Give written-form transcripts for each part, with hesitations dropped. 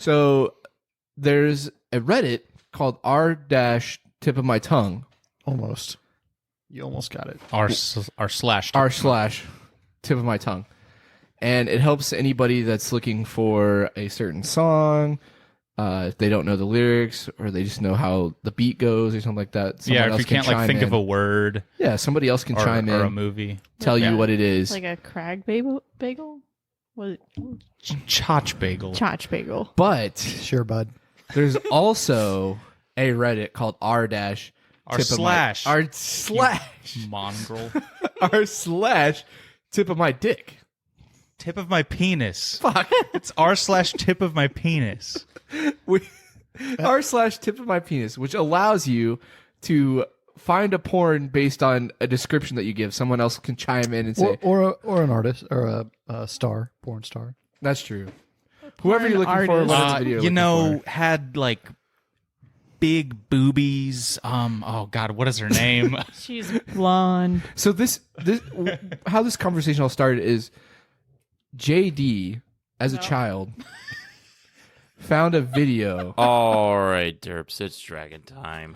So there's a Reddit called r-tip of my tongue. Almost. You almost got it. r/tip of my tongue. And it helps anybody that's looking for a certain song. If they don't know the lyrics or they just know how the beat goes or something like that. If you can't think of a word. Yeah, somebody else can chime in. Or a movie. Tell you what it is. Like a crag bagel? What? Chotch bagel. Chotch bagel. But Sure, bud. there's also a Reddit called r/tip mongrel. r/tip of my dick. Tip of my penis. Fuck. It's r/tip of my penis. r/tip of my penis, which allows you to find a porn based on a description that you give. Someone else can chime in and say, or an artist or a star, porn star. That's true. Whoever you're looking for, what video had like big boobies. Oh God, what is her name? She's blonde. So this how this conversation all started is JD as a child found a video. All right, Derps, it's dragon time.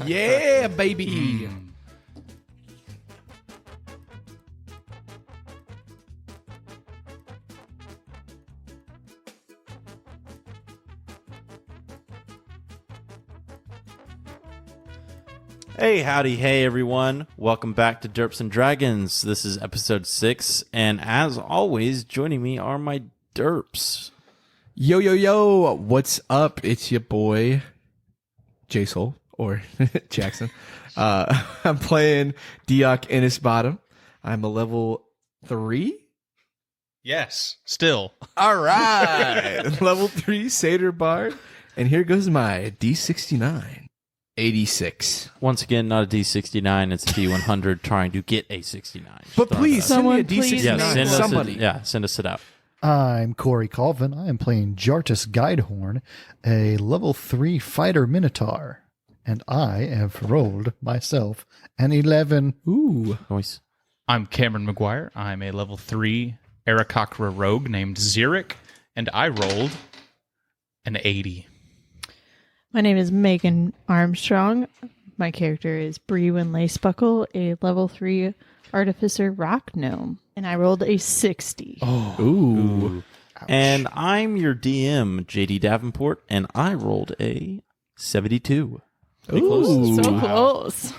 Yeah, baby. Hey, howdy, hey, everyone. Welcome back to Derps and Dragons. This is episode 6, and as always, joining me are my Derps. Yo, yo, yo. What's up? It's your boy, J-Soul, or Jackson. I'm playing Deok Innisbottom. I'm a level 3. Yes, still. All right. Level 3 Satyr Bard. And here goes my D69. 86. Once again, not a D69, it's a D100 trying to get a 69. But please, send me a D69. Yeah, send us it out. I'm Corey Colvin. I am playing Jartus Guidehorn, a level 3 fighter minotaur. And I have rolled myself an 11. Ooh. Nice. I'm Cameron McGuire. I'm a level 3 Aarakocra rogue named Xeric, and I rolled an 80. My name is Megan Armstrong. My character is Brewin Lacebuckle, a level 3 artificer rock gnome. And I rolled a 60. Oh. Ooh. And I'm your DM, JD Davenport, and I rolled a 72. Pretty close. So close.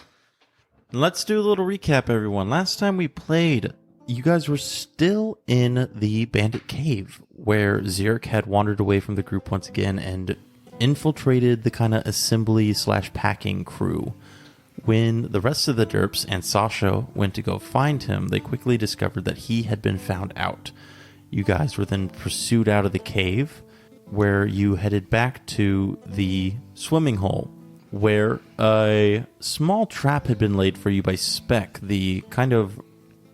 Let's do a little recap, everyone. Last time we played, you guys were still in the bandit cave, where Xeric had wandered away from the group once again and infiltrated the kind of assembly/packing crew. When the rest of the Derps and Sasha went to go find him, they quickly discovered that he had been found out. You guys were then pursued out of the cave, where you headed back to the swimming hole, where a small trap had been laid for you by Spec, the kind of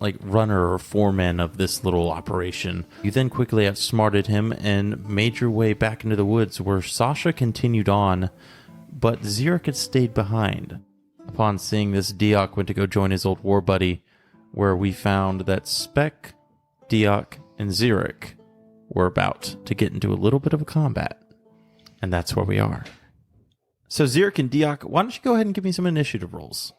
like runner or foreman of this little operation. You then quickly outsmarted him and made your way back into the woods, where Sasha continued on, but Xeric had stayed behind. Upon seeing this, Deok went to go join his old war buddy, where we found that Spec, Deok, and Xeric were about to get into a little bit of a combat. And that's where we are. So Xeric and Deok, why don't you go ahead and give me some initiative rolls?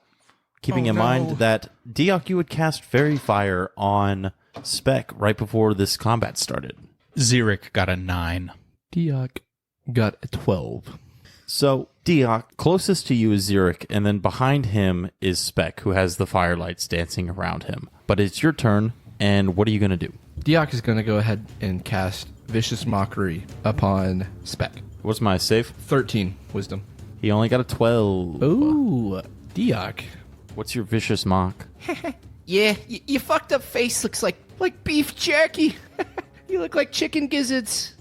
Keeping in mind that, Deok, you would cast Fairy Fire on Spec right before this combat started. Xeric got a 9. Deok got a 12. So, Deok, closest to you is Xeric, and then behind him is Spec, who has the firelights dancing around him. But it's your turn, and what are you going to do? Deok is going to go ahead and cast Vicious Mockery upon Spec. What's my save? 13 wisdom. He only got a 12. Ooh, Deok. What's your vicious mock? Yeah, your fucked up face looks like beef jerky. You look like chicken gizzards.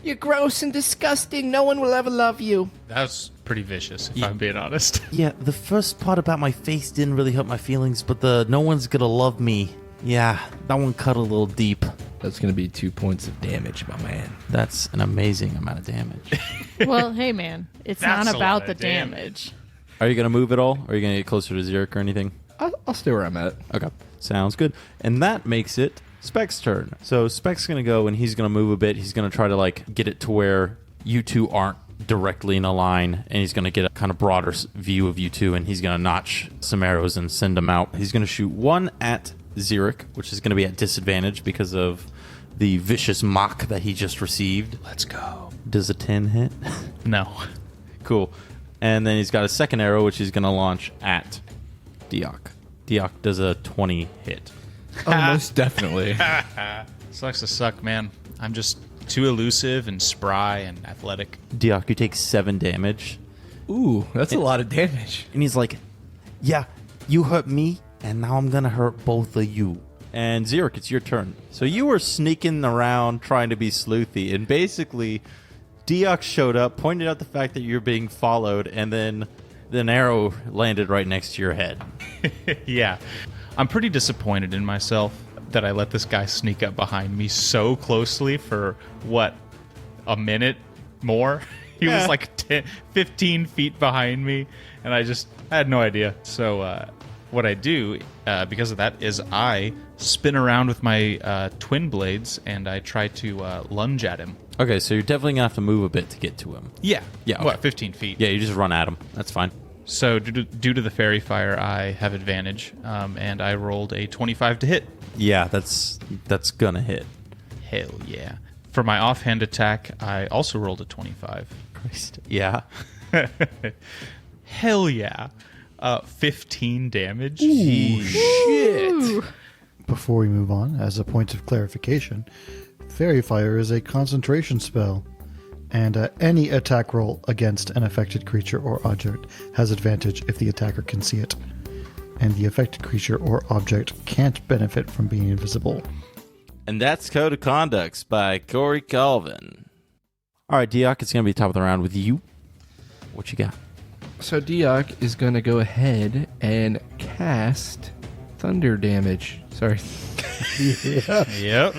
You're gross and disgusting. No one will ever love you. That's pretty vicious, if I'm being honest. Yeah, the first part about my face didn't really hurt my feelings, but the no one's gonna love me. Yeah, that one cut a little deep. That's going to be 2 points of damage, my man. That's an amazing amount of damage. Well, hey, man. It's That's not a about lot the of damage. Are you going to move at all? Or are you going to get closer to Xeric or anything? I'll stay where I'm at. Okay, sounds good. And that makes it Spec's turn. So Spec's going to go and he's going to move a bit. He's going to try to like get it to where you two aren't directly in a line, and he's going to get a kind of broader view of you two, and he's going to notch some arrows and send them out. He's going to shoot one at Xeric, which is going to be at disadvantage because of the vicious mock that he just received. Let's go. Does a 10 hit? No. Cool. And then he's got a second arrow, which he's going to launch at Deok. Deok does a 20 hit. Oh, most definitely. Sucks to suck, man. I'm just too elusive and spry and athletic. Deok, you take 7 damage. Ooh, that's a lot of damage. And he's like, yeah, you hurt me, and now I'm going to hurt both of you. And Xeric, it's your turn. So you were sneaking around trying to be sleuthy, and basically Deok showed up, pointed out the fact that you're being followed, and then an arrow landed right next to your head. Yeah. I'm pretty disappointed in myself that I let this guy sneak up behind me so closely for, what, a minute more? He was like 15 feet behind me, and I had no idea. So what I do, because of that, is I spin around with my twin blades, and I try to lunge at him. Okay, so you're definitely going to have to move a bit to get to him. Yeah. Yeah, okay. What, 15 feet? Yeah, you just run at him. That's fine. So due to the fairy fire, I have advantage, and I rolled a 25 to hit. Yeah, that's going to hit. Hell yeah. For my offhand attack, I also rolled a 25. Christ. Yeah. Hell yeah. 15 damage. Shit. Before we move on, as a point of clarification, Fairy Fire is a concentration spell, and any attack roll against an affected creature or object has advantage if the attacker can see it, and the affected creature or object can't benefit from being invisible. And that's Code of Conducts by Corey Colvin. All right, Deok, it's going to be top of the round with you. What you got? So Deok is going to go ahead and cast thunder damage. Sorry. Yep.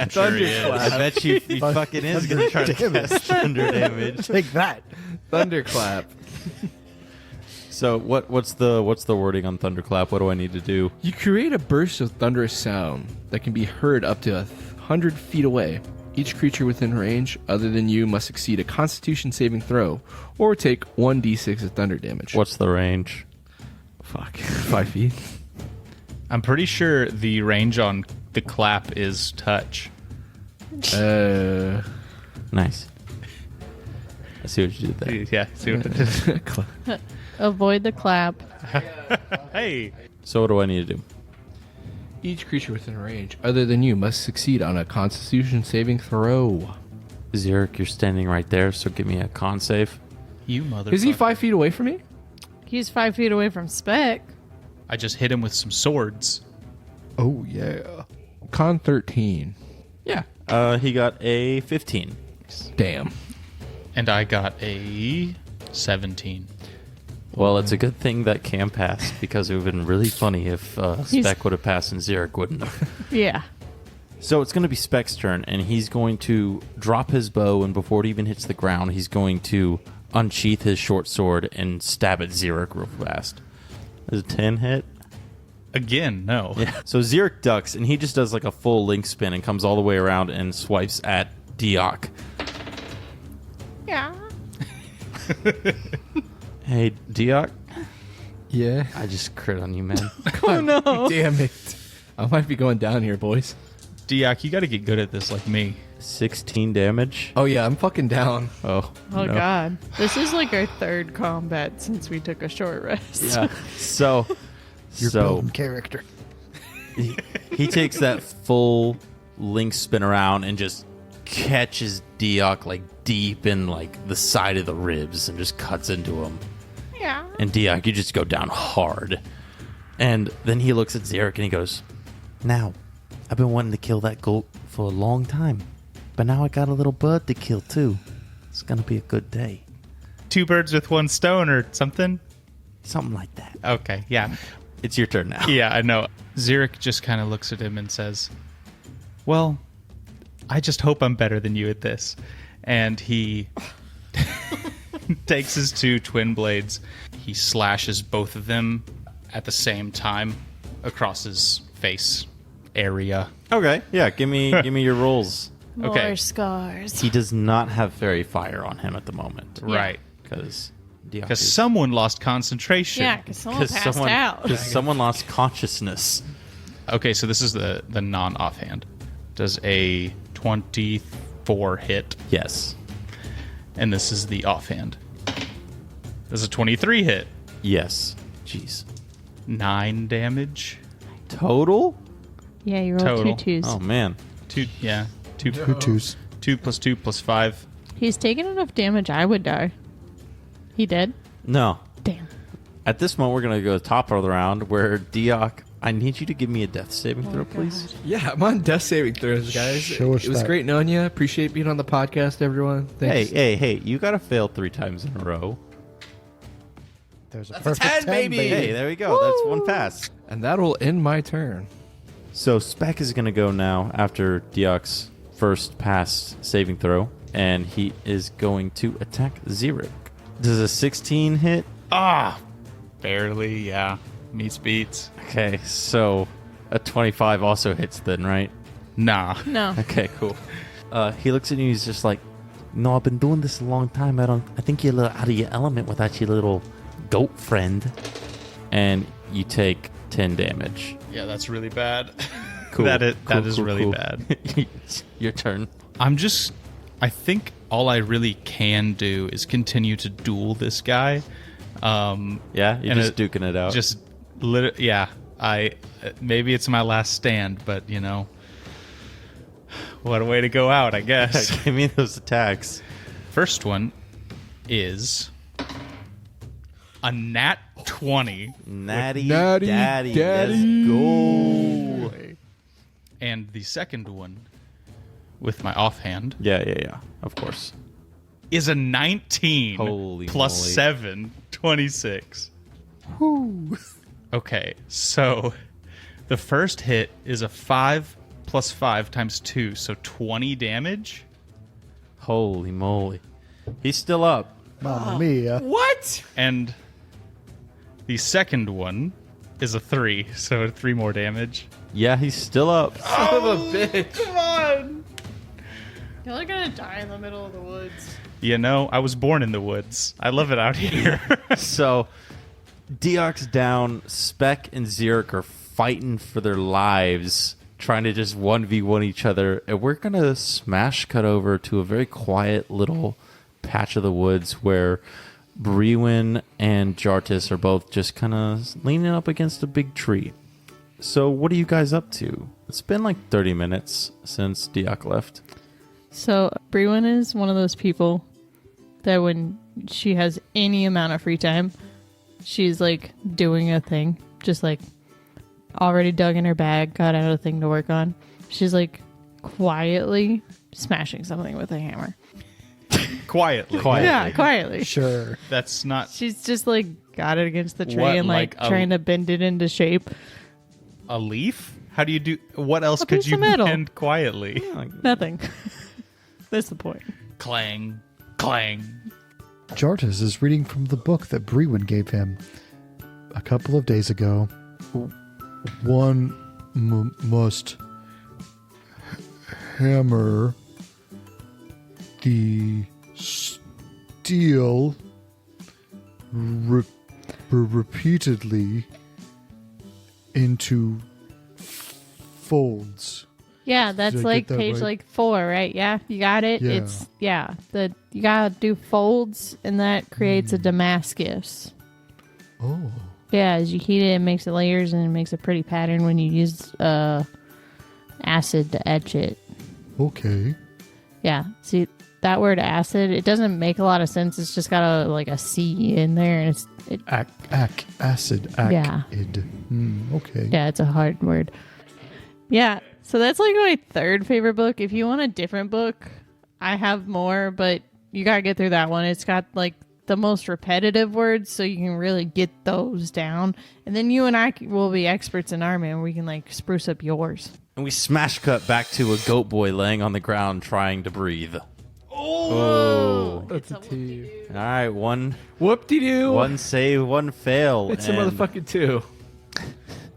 Thunderclap. I bet you he fucking is going to try to cast thunder damage. Take that! Thunderclap. So what's the wording on Thunderclap? What do I need to do? You create a burst of thunderous sound that can be heard up to 100 feet away. Each creature within range other than you must succeed a Constitution saving throw or take 1d6 of thunder damage. What's the range? Fuck. 5 feet. I'm pretty sure the range on the clap is touch. Nice. I see what you did there. Yeah, see what it is. Avoid the clap. Hey. So what do I need to do? Each creature within range other than you must succeed on a Constitution saving throw. Xeric, you're standing right there, so give me a con save. You motherfucker. Is he 5 feet away from me? He's 5 feet away from Spec. I just hit him with some swords. Oh, yeah. Con 13. Yeah. He got a 15. Damn. And I got a 17. Well, it's a good thing that Cam passed, because it would have been really funny if Spec would have passed and Xeric wouldn't have. Yeah. So it's going to be Spec's turn, and he's going to drop his bow, and before it even hits the ground, he's going to unsheath his short sword and stab at Xeric real fast. Is a 10 hit? Again, no. Yeah. So Xeric ducks, and he just does like a full link spin and comes all the way around and swipes at Deok. Yeah. Hey, Deok, Yeah. I just crit on you, man. Oh, no. Damn it. I might be going down here, boys. Deok, you got to get good at this like me. 16 damage. Oh, yeah. I'm fucking down. Oh, Oh, no. God. This is like our third combat since we took a short rest. Yeah. So, You're building character. he takes that full link spin around and just catches Deok like deep in like the side of the ribs and just cuts into him. Yeah. And Deok, you just go down hard. And then he looks at Xeric and he goes, "Now, I've been wanting to kill that goat for a long time, but now I got a little bird to kill too. It's gonna be a good day." 2 birds with 1 stone or something? Something like that. Okay, yeah. It's your turn now. Yeah, I know. Xeric just kind of looks at him and says, "Well, I just hope I'm better than you at this." And he takes his 2 twin blades. He slashes both of them at the same time across his face. area. Okay, yeah. Give me your rolls. More Okay. scars. He does not have fairy fire on him at the moment, Right. because Because someone lost concentration. Yeah, because someone passed out. someone lost consciousness. Okay, so this is the non-offhand. Does a 24 hit? Yes. And this is the offhand. Does a 23 hit? Yes. Jeez. 9 damage. Total? Yeah, you rolled Total. 2 twos. Oh man. 2, yeah. 2 Two twos. 2 plus 2 plus 5. He's taken enough damage, I would die. He did? No. Damn. At this moment, we're gonna go top of the round where Deok. I need you to give me a death saving throw, please. Yeah, I'm on death saving throws, guys. Show us It was that. great knowing you. Appreciate being on the podcast, everyone. Thanks. Hey! You gotta fail 3 times in a row. There's a That's a perfect 10, baby. Hey, there we go. That's one pass. And that'll end my turn. So Spec is gonna go now after Deok's first pass saving throw, and he is going to attack Xeric. Does a 16 hit? Ah! Barely, yeah. Meets beats. Okay, so a 25 also hits then, right? Nah. No. Okay, cool. He looks at you. He's just like, "No, I've been doing this a long time. I think you're a little out of your element without your little goat friend." And you take 10 damage. Yeah, that's really bad. Cool. That Cool, is cool, really cool. bad. Your turn. I think all I really can do is continue to duel this guy. Yeah, you're And just duking it out. Yeah. Maybe it's my last stand, but what a way to go out, I guess. give me those attacks. First one is a nat 20, Natty, Natty daddy, daddy. let's go. and the second one with my offhand Yeah. Of course. is a 19 Holy plus moly. 7, 26. Okay, so the first hit is a 5 plus 5 times 2, so 20 damage. Holy moly. He's still up. Mamma mia. What? And the second one is a 3, so 3 more damage. Yeah, he's still up. Son of a bitch. Come on! Y'all are gonna die in the middle of the woods. I was born in the woods. I love it out here. So, Deok's down. Spec and Xeric are fighting for their lives, trying to just 1v1 each other. And we're going to smash cut over to a very quiet little patch of the woods where Brewin and Jartis are both just kind of leaning up against a big tree. So, what are you guys up to? It's been like 30 minutes since Deok left. So, Brewin is one of those people that when she has any amount of free time, she's like doing a thing. Just like already dug in her bag, got out a thing to work on. She's like quietly smashing something with a hammer. Quietly. Yeah, quietly. Sure. That's not She's just like got it against the tree What, and like like a- trying to bend it into shape. a leaf? How do you do... What else A could piece you of metal. bend quietly? Nothing. That's the point. Clang. Clang. Jartis is reading from the book that Brewin gave him a couple of days ago. One must hammer the steel repeatedly into folds. Yeah, that's Did I like get that page right? like 4, right? Yeah, you got it. Yeah. You gotta do folds, and that creates a Damascus. Oh. Yeah, as you heat it, it makes it layers, and it makes a pretty pattern when you use acid to etch it. Okay. Yeah, see that word acid? It doesn't make a lot of sense. It's just got a C in there, and Acid. Yeah. Okay. Yeah, it's a hard word. Yeah, so that's like my third favorite book. If you want a different book, I have more, but you gotta get through that one. It's got like the most repetitive words, so you can really get those down. And then you and I will be experts in Army, and we can like spruce up yours. And we smash cut back to a goat boy laying on the ground trying to breathe. Oh. That's a two. All right, one Whoop-de-doo. save, one fail. It's a and motherfucking two.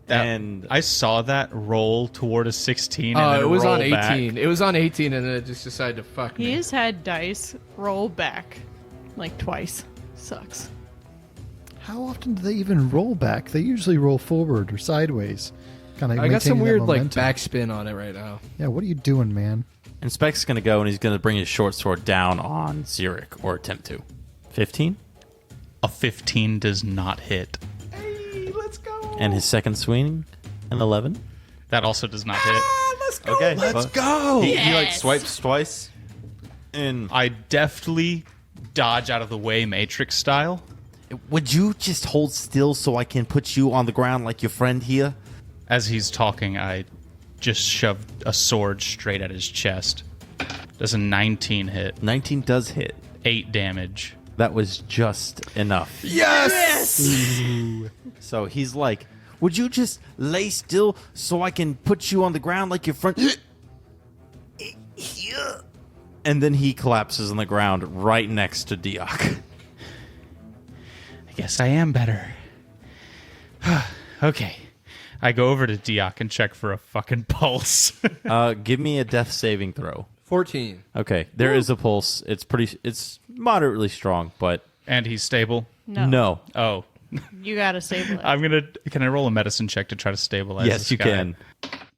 And I saw that roll toward a 16. And Oh, then it was on roll 18. back. It was on 18, and then it just decided to fuck me. He's had dice roll back like twice. Sucks. How often do they even roll back? They usually roll forward or sideways. Kind of. I got some weird like backspin on it right now. Yeah, what are you doing, man? And Spec's going to go, and he's going to bring his short sword down on Zurich, or attempt to. 15? A 15 does not hit. Hey, let's go. And his second swing, an 11. That also does not hit. Let's go. Okay, Let's well, go. He like swipes twice. And I deftly dodge out of the way, Matrix style. would you just hold still so I can put you on the ground like your friend here? As he's talking, I just shoved a sword straight at his chest. Does a 19 hit. 19 does hit. 8 damage. That was just enough. Yes. So he's like, would you just lay still so I can put you on the ground like your friend? And then he collapses on the ground right next to Deok. I guess I am better. Okay. I go over to Deok and check for a fucking pulse. Give me a death saving throw. 14. Okay, there is a pulse. It's moderately strong, but And he's stable. no. Oh. You gotta stabilize. Can I roll a medicine check to try to stabilize Yes, this you guy? can.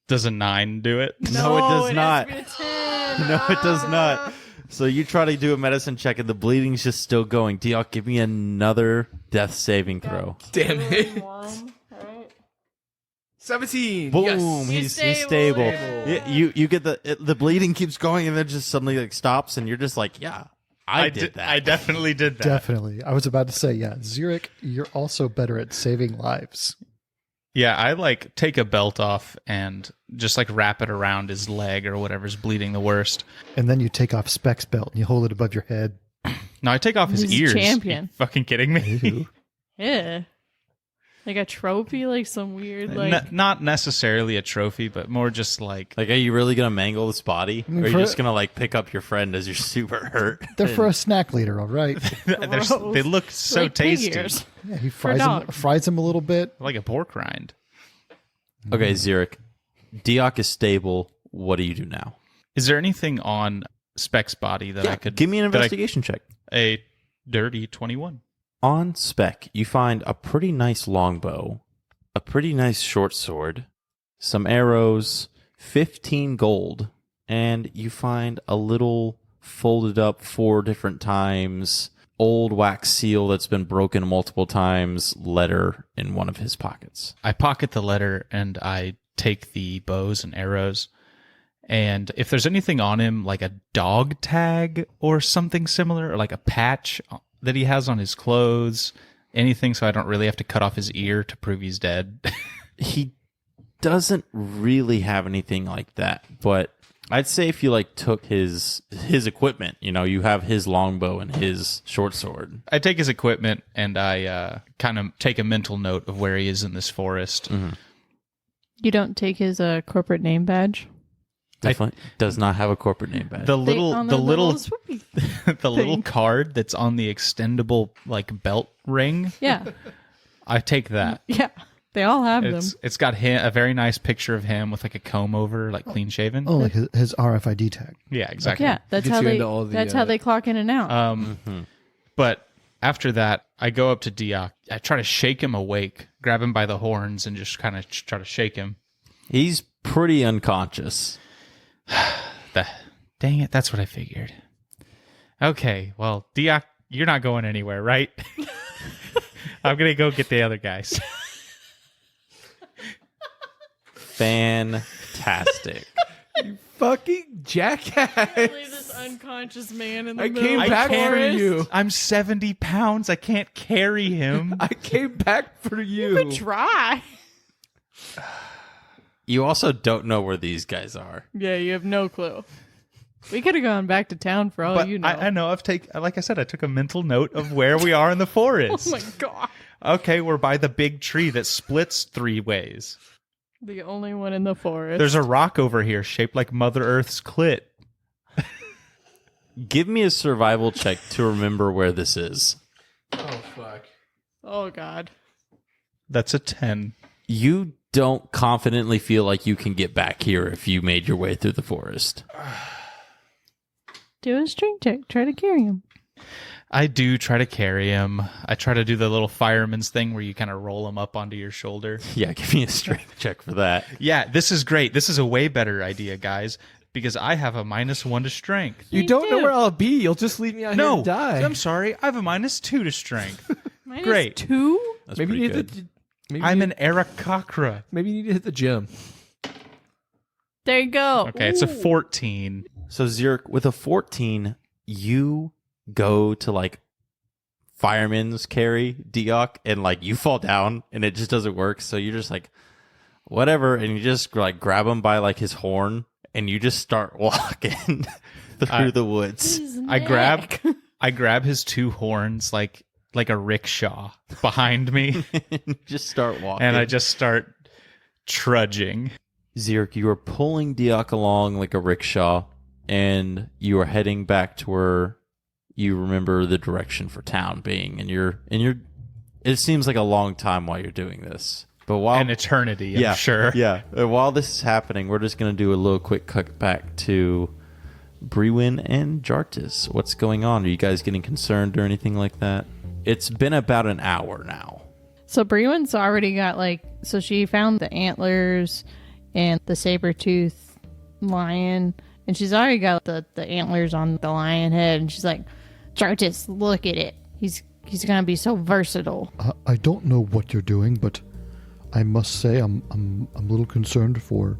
Does a 9 do it? No, it does not. Has to be a 10. No, it does not. So you try to do a medicine check, and the bleeding's just still going. Deok, give me another death saving throw. Damn it. One, right? 17. Boom! Yes. He's stable. stable. Stable. Yeah, you get the bleeding keeps going, and then just suddenly like stops, and you're just like, yeah, I did that. I definitely did that. Definitely. I was about to say, yeah, Zurich, you're also better at saving lives. Yeah, I like take a belt off and just like wrap it around his leg or whatever's bleeding the worst. And then you take off Spec's belt and you hold it above your head. No, I take off his He's a ears. champion. You fucking kidding me? Yeah. Like a trophy, like some weird, like. Not necessarily a trophy, but more just like Like, are you really gonna mangle this body, or are you for- just gonna like pick up your friend as you're super hurt? They're for a snack later, all right? they look so like pig tasty, ears. Yeah, he For dogs. fries them a little bit. like a pork rind. Okay, Zurich, Deok is stable. What do you do now? Is there anything on Spec's body that I could Give me an that I- investigation check. A dirty 21. On Spec, you find a pretty nice longbow, a pretty nice short sword, some arrows, 15 gold, and you find a little folded up 4 different times, old wax seal that's been broken multiple times, letter in one of his pockets. I pocket the letter and I take the bows and arrows. And if there's anything on him, like a dog tag or something similar, or like a patch that he has on his clothes, anything so I don't really have to cut off his ear to prove he's dead. He doesn't really have anything like that, but I'd say if you like took his equipment, you know, you have his longbow and his short sword. I take his equipment and I kind of take a mental note of where he is in this forest. You don't take his corporate name badge? Definitely does not have a corporate name badge. The On little their swoopy- the little thing. card that's on the extendable like belt ring, Yeah. I take that. Yeah. They all have them. It's got a very nice picture of him with like a comb over, like clean shaven. Oh, like his RFID tag. Yeah, exactly. Yeah, that's Gets how you they. into all the, That's how they clock in and out. But after that, I go up to Deok. I try to shake him awake, grab him by the horns, and just kind of try to shake him. He's pretty unconscious. Dang it, that's what I figured. Okay, well, Deok, you're not going anywhere, right? I'm going to go get the other guys. Fantastic. Fucking jackass. Leave this unconscious man in the I middle came of the back for forest. you. I'm 70 pounds. I can't carry him. I came back for you. But try. You also don't know where these guys are. Yeah, you have no clue. We could have gone back to town for all But you know. I know. Like I said, I took a mental note of where we are in the forest. Oh my god. Okay, we're by the big tree that splits 3 ways. The only one in the forest. There's a rock over here shaped like Mother Earth's clit. Give me a survival check to remember where this is. Oh fuck. Oh god. That's a 10. You don't confidently feel like you can get back here if you made your way through the forest. Do a strength check. Try to carry him. I do try to carry him. I try to do the little fireman's thing where you kind of roll him up onto your shoulder. Yeah, give me a strength check for that. Yeah, this is great. This is a way better idea, guys, because I have a -1 to strength. You Me don't know too. where I'll be. You'll just leave me out here No, to die. I'm sorry. I have a -2 to strength. Great. -2? That's Maybe pretty you need good. maybe I'm you an Arakakra. maybe you need to hit the gym. There you go. Okay, it's a 14. So Zirk, with a 14, you go to like fireman's carry Deok, and like you fall down and it just doesn't work. So you're just like, whatever, and you just like grab him by like his horn and you just start walking through the woods. His I grab neck. I grab his 2 horns like a rickshaw behind me, Just start walking. and I just start trudging. Zirk, you are pulling Deok along like a rickshaw, and you are heading back to where you remember the direction for town being, and you're it seems like a long time while you're doing this. But while An eternity, I'm yeah, sure. Yeah. While this is happening, we're just going to do a little quick cut back to Brewin and Jartis. What's going on? Are you guys getting concerned or anything like that? It's been about an hour now. So Brewin's already got so she found the antlers and the saber-tooth lion, and she's already got the antlers on the lion head, and she's like, Jartis, look at it. He's gonna be so versatile. I don't know what you're doing, but I must say I'm a little concerned for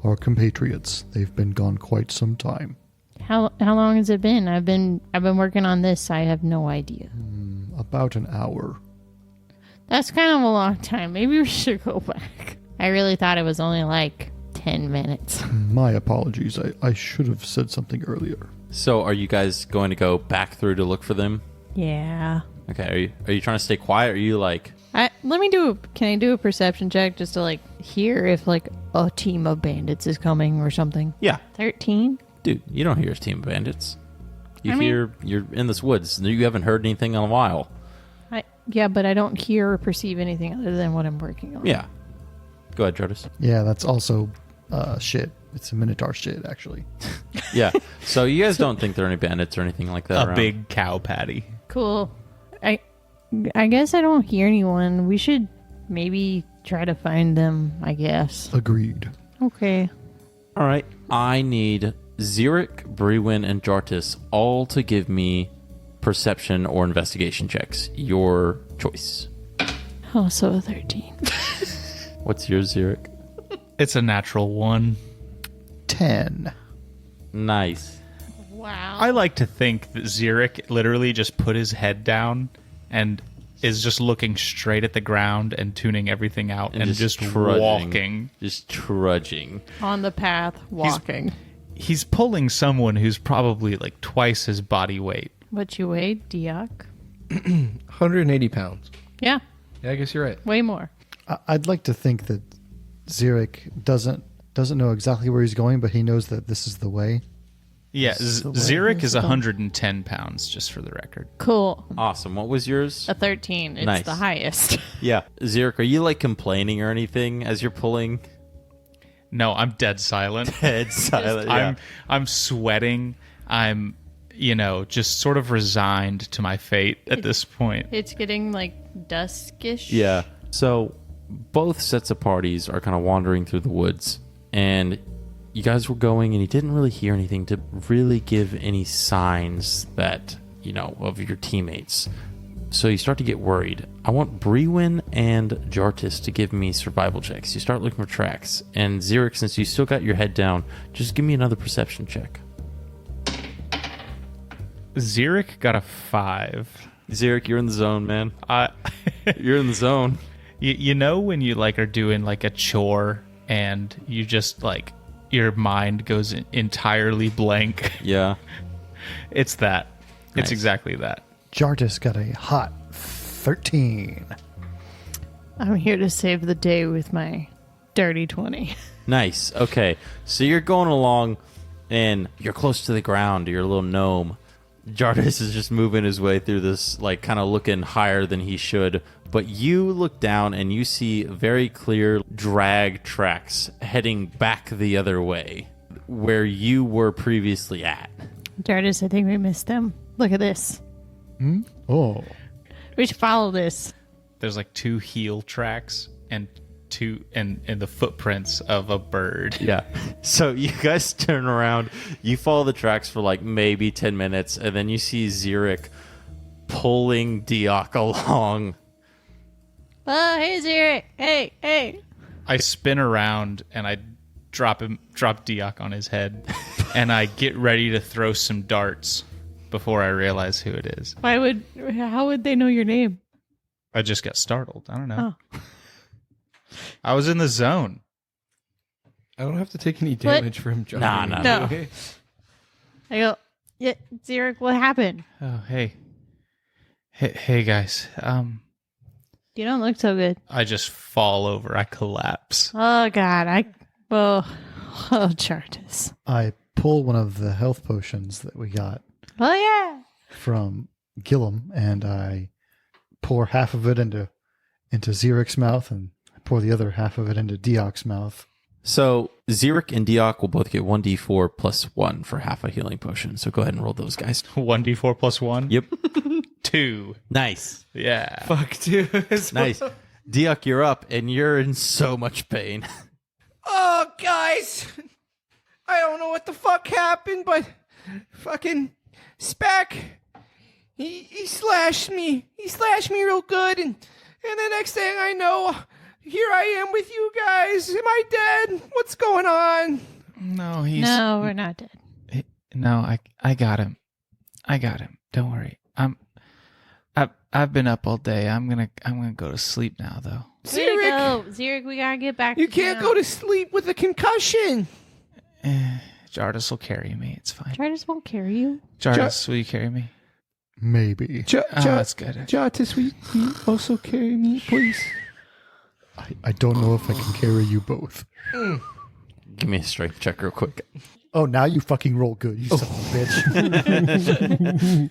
our compatriots. They've been gone quite some time. How long has it been? I've been working on this. I have no idea. About an hour. That's kind of a long time. Maybe we should go back. I really thought it was only like 10 minutes. My apologies. I should have said something earlier. So are you guys going to go back through to look for them? Yeah. Okay. Are you trying to stay quiet? Or are you like... Can I do a perception check just to hear if a team of bandits is coming or something? Yeah. 13? Dude, you don't hear a team of bandits. I mean- You're in this woods. You haven't heard anything in a while. Yeah, but I don't hear or perceive anything other than what I'm working on. Yeah. Go ahead, Jartis. Yeah, that's also shit. It's a Minotaur shit, actually. Yeah. So you guys don't think there are any bandits or anything like that A around? big cow patty. Cool. I guess I don't hear anyone. We should maybe try to find them, I guess. Agreed. Okay. All right. I need Zirek, Brewin, and Jartis all to give me perception or investigation checks. Your choice. Oh, so a 13. What's yours, Zirek? It's a natural 1. 10. Nice. Wow. I like to think that Zirek literally just put his head down and is just looking straight at the ground and tuning everything out and just trudging. walking. Just trudging. On the path, walking. He's pulling someone who's probably twice his body weight. What you weigh, Deok? 180 pounds. Yeah, Yeah, I guess you're right. way more. I'd like to think that Zirek doesn't know exactly where he's going, but he knows that this is the way. Yeah, the way Zirek it's is done. 110 pounds, just for the record. Cool. Awesome. What was yours? A 13. It's Nice. the highest. Yeah. Zirek, are you complaining or anything as you're pulling? No, I'm dead silent. Head silent. Yeah. I'm sweating. I'm, just sort of resigned to my fate at this point. It's getting duskish. Yeah. So both sets of parties are kind of wandering through the woods, and you guys were going, and you didn't really hear anything to really give any signs that, of your teammates. So you start to get worried. I want Brewin and Jartis to give me survival checks. You start looking for tracks. And Zirek, since you still got your head down, just give me another perception check. Zirek got a 5. Zirek, you're in the zone, man. Uh, You're in the zone. you know when you are doing a chore and you just your mind goes entirely blank. Yeah. It's that. Nice. It's exactly that. Jartis got a hot 13. I'm here to save the day with my dirty 20. Nice. Okay. So you're going along and you're close to the ground. You're a little gnome. Jardis is just moving his way through this, like, kind of looking higher than he should. But you look down and you see very clear drag tracks heading back the other way, where you were previously at. Jardis, I think we missed them. Look at this. Oh. We should follow this. There's like 2 heel tracks and the footprints of a bird. Yeah. So you guys turn around, you follow the tracks for like maybe 10 minutes, and then you see Xeric pulling Deok along. Oh, hey, Xeric. Hey. I spin around and I drop Deok on his head, and I get ready to throw some darts before I realize who it is. How would they know your name? I just got startled. I don't know. Oh. I was in the zone. I don't have to take any damage for him jumping. Nah. No. I go, yeah, Xeric, what happened? Oh, hey guys. You don't look so good. I just fall over. I collapse. Oh, God. Jardis. I pull one of the health potions that we got Oh, yeah. from Gillum, and I pour half of it into Xeric's mouth, and I pour the other half of it into Deok's mouth. So Xeric and Deok will both get 1d4 plus 1 for half a healing potion. So go ahead and roll those guys. 1d4 plus 1? Yep. 2. Nice. Yeah. Fuck, dude. Nice. Deok, you're up, and you're in so much pain. Oh, guys. I don't know what the fuck happened, but fucking Spack, he slashed me. He slashed me real good, and the next thing I know, here I am with you guys. Am I dead? What's going on? No, we're not dead. No, I got him. Don't worry. I've been up all day. I'm gonna go to sleep now, though. Xeric, we gotta get back. You can't go to sleep with a concussion. Jardis will carry me. It's fine. Jardis won't carry you. Jardis, will you carry me? Maybe. That's good. Jartis, will you also carry me, please? I don't know if I can carry you both. Give me a strength check real quick. Oh, now you fucking roll good, you son of a bitch.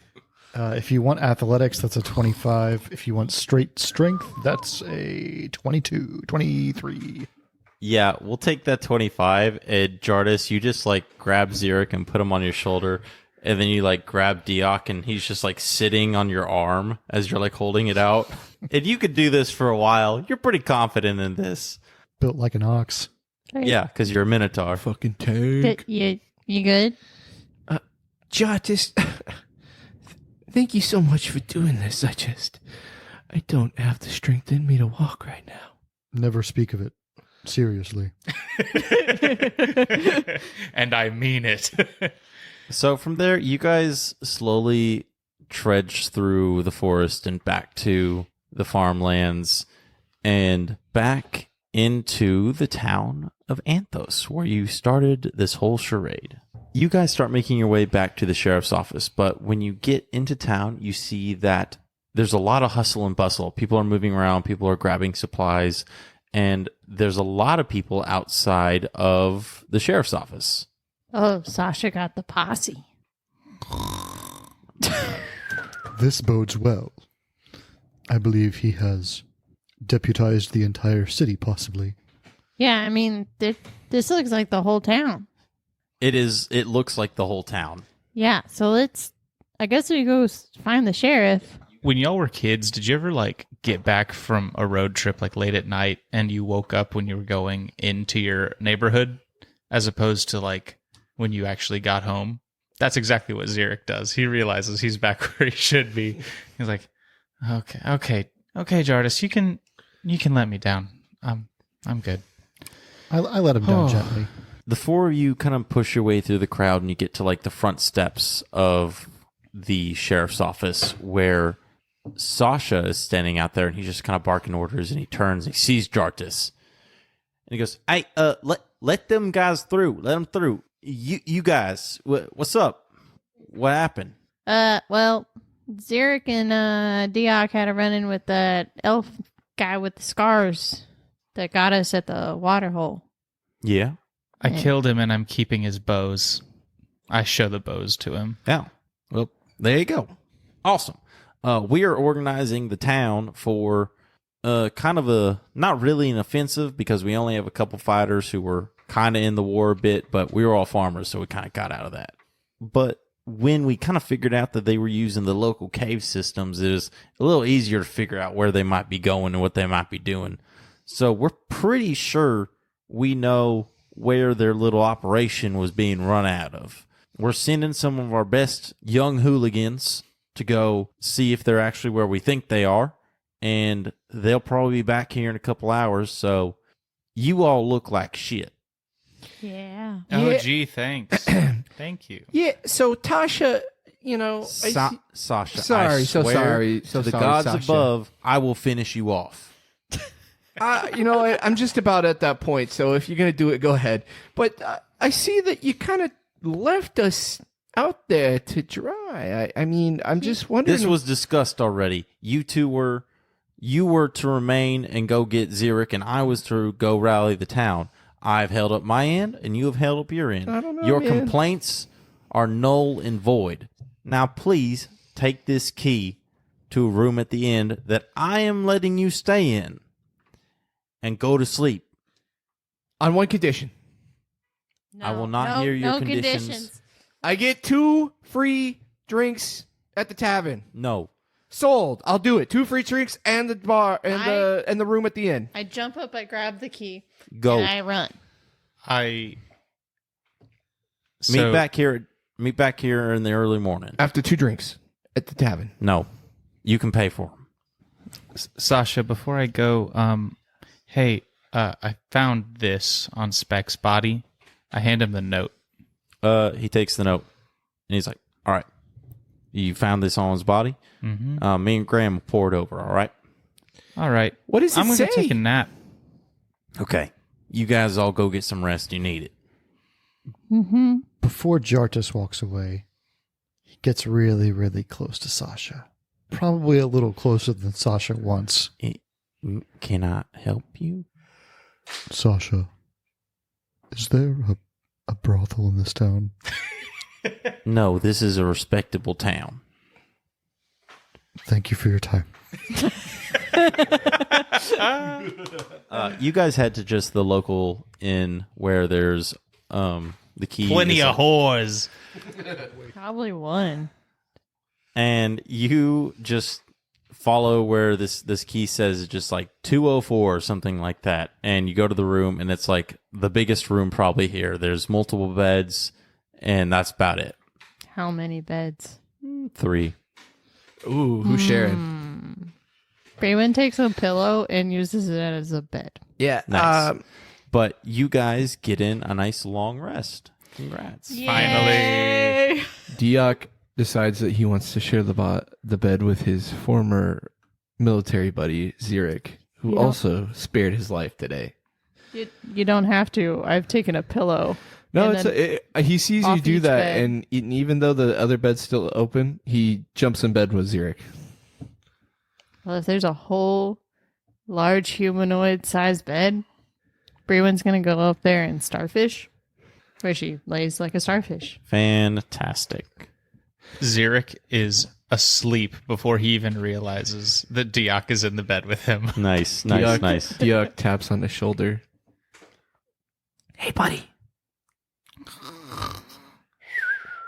If you want athletics, that's a 25. If you want straight strength, that's a 23. Yeah, we'll take that 25. And Jardis, you just like grab Xeric and put him on your shoulder. And then you like grab Deok and he's just like sitting on your arm as you're like holding it out. And you could do this for a while. You're pretty confident in this. Built like an ox. Right. Yeah, because you're a minotaur. Fucking tank. You good? Jartis, thank you so much for doing this. I don't have the strength in me to walk right now. Never speak of it. Seriously. And I mean it. So from there, you guys slowly trudge through the forest and back to the farmlands and back into the town of Anthos, where you started this whole charade. You guys start making your way back to the sheriff's office, but when you get into town, you see that there's a lot of hustle and bustle. People are moving around, people are grabbing supplies, and there's a lot of people outside of the sheriff's office. Oh, Sasha got the posse. This bodes well. I believe he has deputized the entire city, possibly. Yeah, I mean, this looks like the whole town. It looks like the whole town. Yeah, so I guess we go find the sheriff. When y'all were kids, did you ever like get back from a road trip like late at night and you woke up when you were going into your neighborhood as opposed to like when you actually got home? That's exactly what Xeric does. He realizes he's back where he should be. He's like, okay, Jardis, you can let me down. I'm good. I let him down gently. The four of you kind of push your way through the crowd and you get to like the front steps of the sheriff's office where Sasha is standing out there and he's just kind of barking orders, and he turns and he sees Jardis and he goes, "Hey, let them guys through. Let them through. You guys, what's up? What happened?" Well, Xeric and Deok had a run-in with that elf guy with the scars that got us at the water hole. Yeah. I killed him and I'm keeping his bows. I show the bows to him. Yeah. Well, There you go. Awesome. We are organizing the town for kind of a, not really an offensive, because we only have a couple fighters who were kind of in the war a bit, but we were all farmers, so we kind of got out of that. But when we kind of figured out that they were using the local cave systems, it was a little easier to figure out where they might be going and what they might be doing. So we're pretty sure we know where their little operation was being run out of. We're sending some of our best young hooligans to go see if they're actually where we think they are, and they'll probably be back here in a couple hours, so you all look like shit. Yeah. Oh, Yeah. gee, thanks. Thank you. Yeah, so Tasha, Sasha, Sorry, I so swear sorry, so to the sorry, gods Sasha. above, I will finish you off. I'm just about at that point, so if you're going to do it, go ahead. But I see that you kind of left us out there to dry. I'm just wondering. This was discussed already. You were to remain and go get Xeric, and I was to go rally the town. I've held up my end, and you have held up your end. I don't know, Your man. complaints are null and void. Now, please take this key to a room at the end that I am letting you stay in, and go to sleep. on one condition. No, I will not hear your no conditions. I get 2 free drinks at the tavern. No. Sold. I'll do it. 2 free drinks and the bar and the room at the end. I jump up, I grab the key, Go. and I run. Meet back here in the early morning. After 2 drinks at the tavern. No. You can pay for them. Sasha, before I go, hey, I found this on Spec's body. I hand him the note. He takes the note, and he's like, all right, you found this on his body? Mm-hmm. Me and Graham will pour it over, all right? All right. What does it I'm going say? to take a nap. Okay. You guys all go get some rest. You need it. Mm-hmm. Before Jartis walks away, he gets really, really close to Sasha. Probably a little closer than Sasha wants. Can I help you? Sasha, is there a brothel in this town? No, this is a respectable town. Thank you for your time. You guys head to just the local inn where there's the key. Plenty is- of whores. Probably one. And you just follow where this key says just like 204 or something like that. And you go to the room, and it's like the biggest room probably here. There's multiple beds, and that's about it. How many beds? 3. Ooh, who's sharing? Brayman takes a pillow and uses it as a bed. Yeah. Nice. But you guys get in a nice long rest. Congrats. Finally. Deok decides that he wants to share the bed with his former military buddy, Xeric, who Yeah. also spared his life today. You don't have to. I've taken a pillow. No, and he sees you off do each that, bed. and even though the other bed's still open, he jumps in bed with Xeric. Well, if there's a whole large humanoid-sized bed, Brayman's going to go up there and starfish, where she lays like a starfish. Fantastic. Xeric is asleep before he even realizes that Deok is in the bed with him. Nice. Deok taps on the shoulder. Hey, buddy.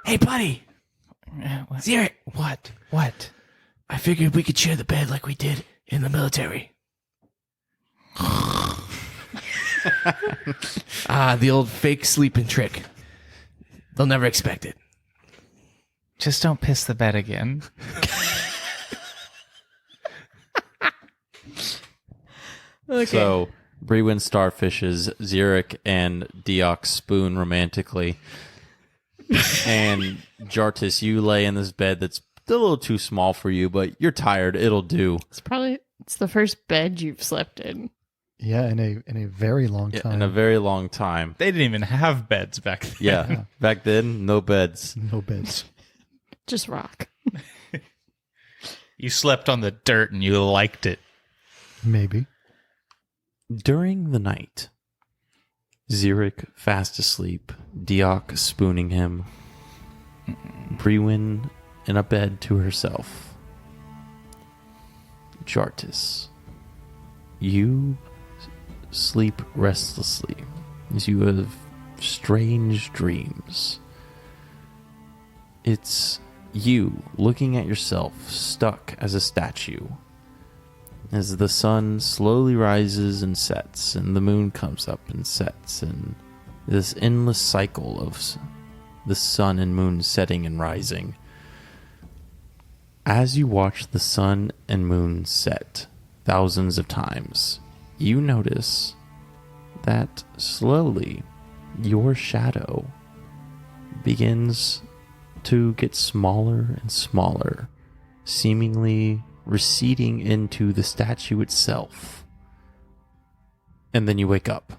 Hey, buddy. Xeric. What? I figured we could share the bed like we did in the military. The old fake sleeping trick. They'll never expect it. Just don't piss the bed again. Okay. So, Brewin starfishes Xeric and Deok spoon romantically. And Jartis, you lay in this bed that's a little too small for you, but you're tired. It'll do. It's the first bed you've slept in. Yeah, in a very long time. In a very long time. They didn't even have beds back then. Yeah. Back then, no beds. No beds. Just rock. You slept on the dirt and you liked it. Maybe. During the night, Xeric fast asleep, Deok spooning him, Brewin in a bed to herself. Jartis, you sleep restlessly as you have strange dreams. It's you looking at yourself stuck as a statue as the sun slowly rises and sets and the moon comes up and sets, and this endless cycle of the sun and moon setting and rising. As you watch the sun and moon set thousands of times, you notice that slowly your shadow begins to get smaller and smaller, seemingly receding into the statue itself. And then you wake up.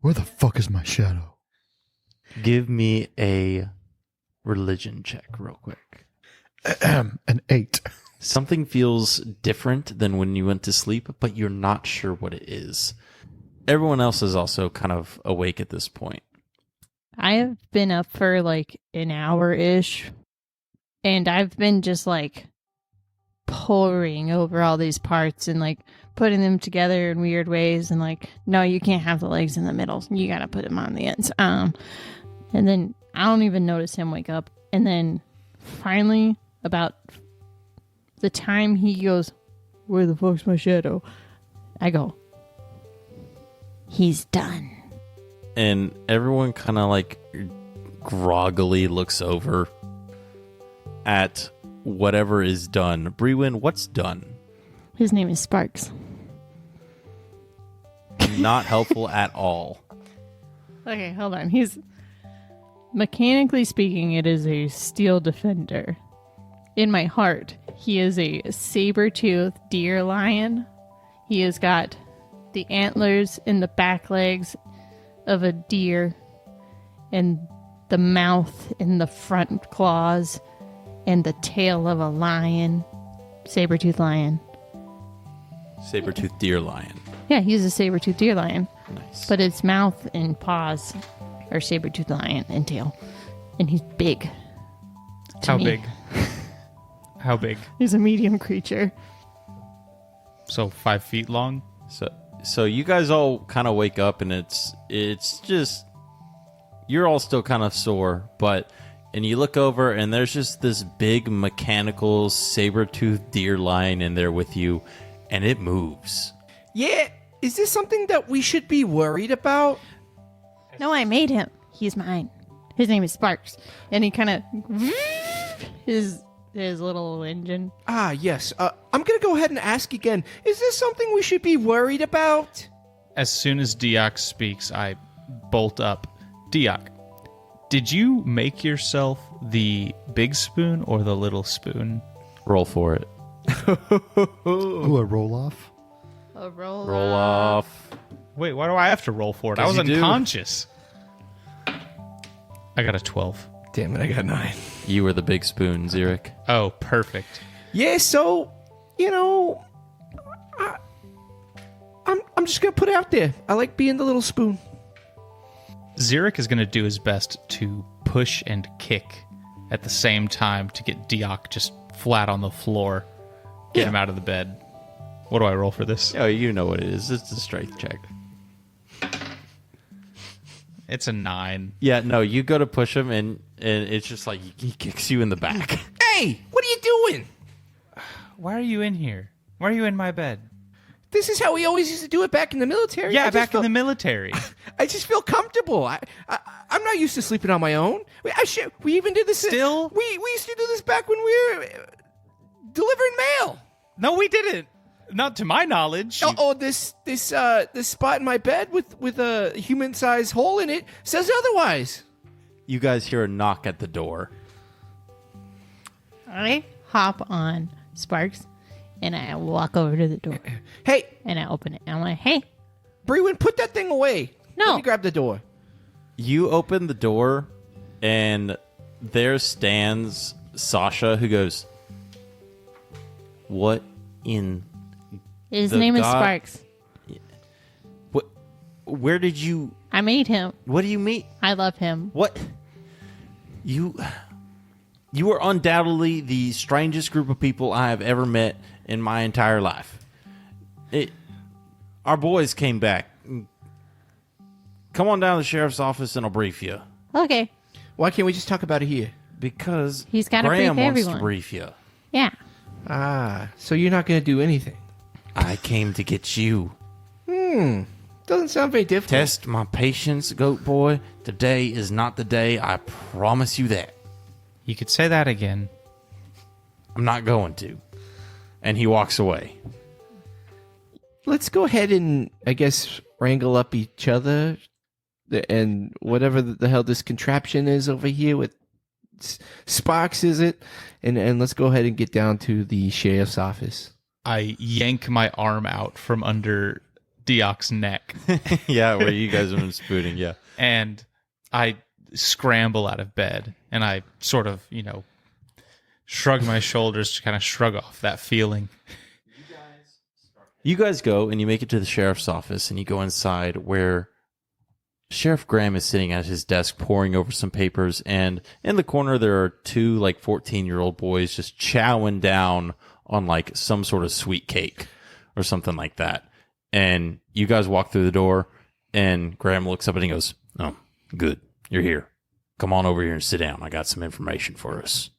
Where the fuck is my shadow? Give me a religion check real quick. An 8. Something feels different than when you went to sleep, but you're not sure what it is. Everyone else is also kind of awake at this point. I have been up for like an hour-ish, and I've been just like poring over all these parts and like putting them together in weird ways, and like, no, you can't have the legs in the middle. You gotta put them on the ends. And then I don't even notice him wake up. And then finally, about the time he goes, "Where the fuck's my shadow?" I go, "He's done." And everyone kind of like groggily looks over at whatever is done. Brewin, what's done? His name is Sparks. Not helpful at all. Okay, hold on. He's mechanically speaking, it is a steel defender. In my heart, he is a saber-toothed deer lion. He has got the antlers and the back legs of a deer, and the mouth and the front claws, and the tail of a lion. Saber-toothed lion. Saber-toothed deer lion. Yeah, he's a saber-toothed deer lion. Nice. But its mouth and paws are saber-toothed lion and tail. And he's big. to How me. big? How big? He's a medium creature. So 5 feet long? So you guys all kind of wake up, and it's just, you're all still kind of sore, and you look over, and there's just this big mechanical saber-toothed deer lion in there with you, and it moves. Yeah, is this something that we should be worried about? No, I made him. He's mine. His name is Sparks. And he kind of... his little engine. Ah, yes. I'm going to go ahead and ask again. Is this something we should be worried about? As soon as Deok speaks, I bolt up. Deok, did you make yourself the big spoon or the little spoon? Roll for it. Ooh, a roll off? A roll Off. Wait, why do I have to roll for it? I 'Cause was you do. unconscious. I got a 12. Damn it, I got 9. You were the big spoon, Xeric. Oh, perfect. Yeah, so, I'm just going to put it out there. I like being the little spoon. Xeric is going to do his best to push and kick at the same time to get Deok just flat on the floor. Get him out of the bed. What do I roll for this? Oh, you know what it is. It's a strength check. It's a 9. Yeah, no, you go to push him, and it's just like he kicks you in the back. Hey, what are you doing? Why are you in here? Why are you in my bed? This is how we always used to do it back in the military. Yeah, back in the military. I just feel comfortable. I'm not used to sleeping on my own. We even did this. Still? We used to do this back when we were delivering mail. No, we didn't. Not to my knowledge. This spot in my bed with a human-sized hole in it says otherwise. You guys hear a knock at the door. I hop on Sparks, and I walk over to the door, Hey, and I open it. And I'm like, hey. Brewin, put that thing away. No. Let me grab the door. You open the door, and there stands Sasha, who goes, "What in His The name is god- Sparks. what? Where did you?" I made him. What do you mean? I love him. What? You are undoubtedly the strangest group of people I have ever met in my entire life. Our boys came back. Come on down to the sheriff's office and I'll brief you. Okay. Why can't we just talk about it here? Because He's gotta Graham brief wants everyone. to brief you. Yeah. Ah, so you're not going to do anything. I came to get you. Doesn't sound very difficult. Test my patience, goat boy. Today is not the day. I promise you that. You could say that again. I'm not going to. And he walks away. Let's go ahead and, I guess, wrangle up each other and whatever the hell this contraption is over here with Sparks, is it? And let's go ahead and get down to the sheriff's office. I yank my arm out from under Deok's neck, Yeah, where you guys have been spooning, yeah. and I scramble out of bed, and I sort of, shrug my shoulders to kind of shrug off that feeling. You guys go and you make it to the sheriff's office and you go inside where Sheriff Graham is sitting at his desk poring over some papers, and in the corner there are two 14-year-old boys just chowing down on some sort of sweet cake or something like that. And you guys walk through the door and Graham looks up and he goes, "Oh, good. You're here. Come on over here and sit down. I got some information for us."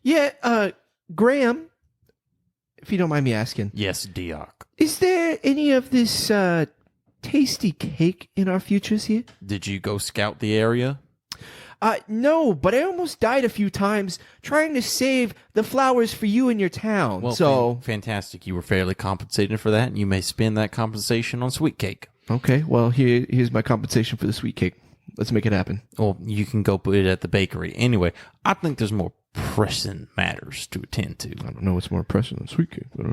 Yeah, Graham, if you don't mind me asking, Yes, Deok. is there any of this tasty cake in our futures here? Did you go scout the area? No, but I almost died a few times trying to save the flowers for you in your town. Well, so fantastic. You were fairly compensated for that, and you may spend that compensation on sweet cake. okay, well here's my compensation for the sweet cake. Let's make it happen. Well, you can go put it at the bakery. Anyway, I think there's more pressing matters to attend to. I don't know what's more pressing than sweet cake. But,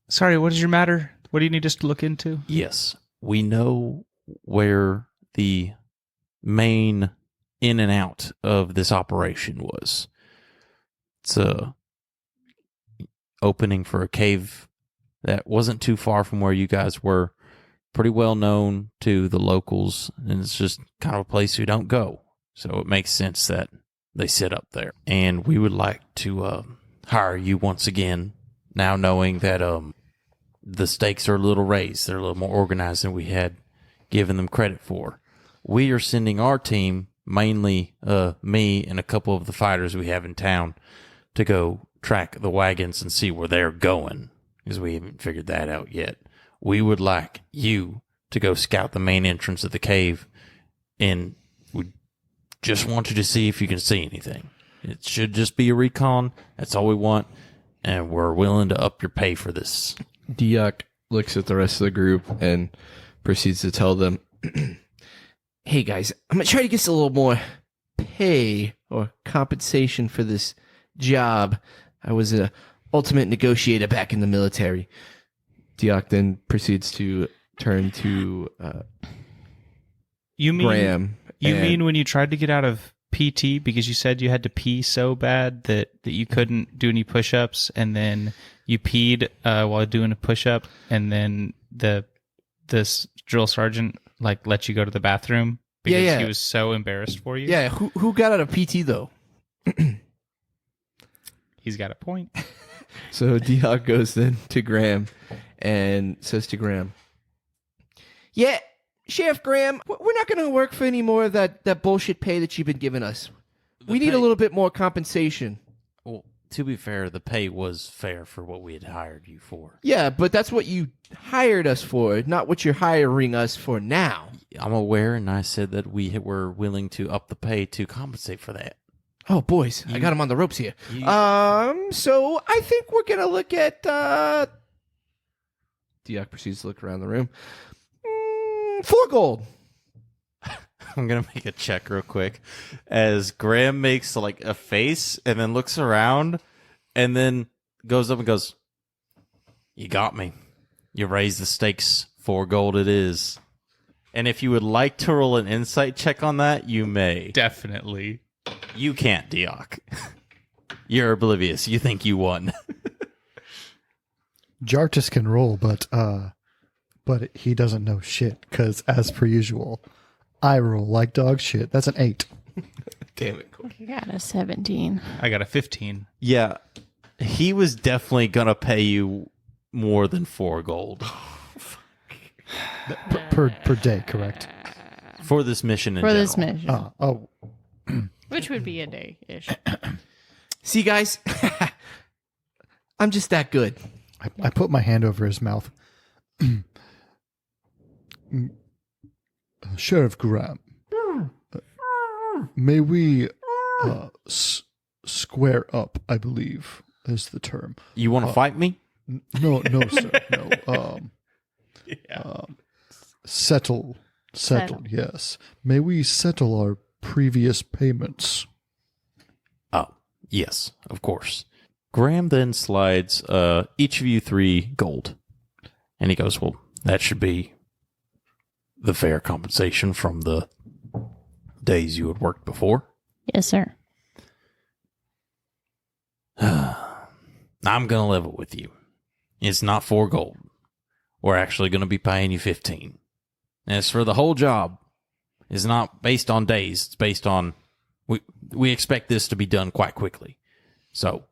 Sorry, what is your matter? What do you need us to look into? Yes, we know where the main in and out of this operation was. It's a opening for a cave that wasn't too far from where you guys were. Pretty well known to the locals, and it's just kind of a place who don't go. So it makes sense that they sit up there. And we would like to hire you once again, now knowing that the stakes are a little raised. They're a little more organized than we had given them credit for. We are sending our team, mainly me and a couple of the fighters we have in town, to go track the wagons and see where they're going, because we haven't figured that out yet. We would like you to go scout the main entrance of the cave, and we just want you to see if you can see anything. It should just be a recon. That's all we want, and we're willing to up your pay for this. Deok looks at the rest of the group and proceeds to tell them, "Hey guys, I'm gonna try to get a little more pay or compensation for this job. I was an ultimate negotiator back in the military." Deok then proceeds to turn to You mean Graham. You and- mean when you tried to get out of PT because you said you had to pee so bad that you couldn't do any push-ups, and then you peed while doing a push-up, and then this drill sergeant let you go to the bathroom because Yeah. he was so embarrassed for you? Yeah, who got out of PT though? He's got a point. So Deok goes then to Graham and says to Graham, "Yeah, Sheriff Graham, we're not going to work for any more of that bullshit pay that you've been giving us. We need a little bit more compensation." Well, to be fair, the pay was fair for what we had hired you for. Yeah, but that's what you hired us for, not what you're hiring us for now. I'm aware, and I said that we were willing to up the pay to compensate for that. Oh, boys, I got him on the ropes here. So I think we're going to look at... Deok proceeds to look around the room. 4 gold. I'm going to make a check real quick as Graham makes a face and then looks around and then goes up and goes, "You got me. You raised the stakes. 4 gold it is." And if you would like to roll an insight check on that, you may. Definitely. You can't, Deok. You're oblivious. You think you won. Jartis can roll, but but he doesn't know shit, because as per usual, I roll like dog shit. That's an 8. Damn it. Cool. You got a 17. I got a 15. Yeah, he was definitely going to pay you more than 4 gold Per day, correct? for this mission in For general. this mission. Oh, Which would be a day-ish. See, guys, I'm just that good. I put my hand over his mouth. Sheriff Graham, may we square up, I believe is the term. You want to fight me? No, sir, no. Settle, yes. May we settle our previous payments? Oh, yes, of course. Graham then slides each of you 3 gold. And he goes, well, that should be the fair compensation from the days you had worked before. Yes, sir. I'm going to level with you. It's not 4 gold. We're actually going to be paying you 15. As for the whole job, it's not based on days. It's based on, we expect this to be done quite quickly. So,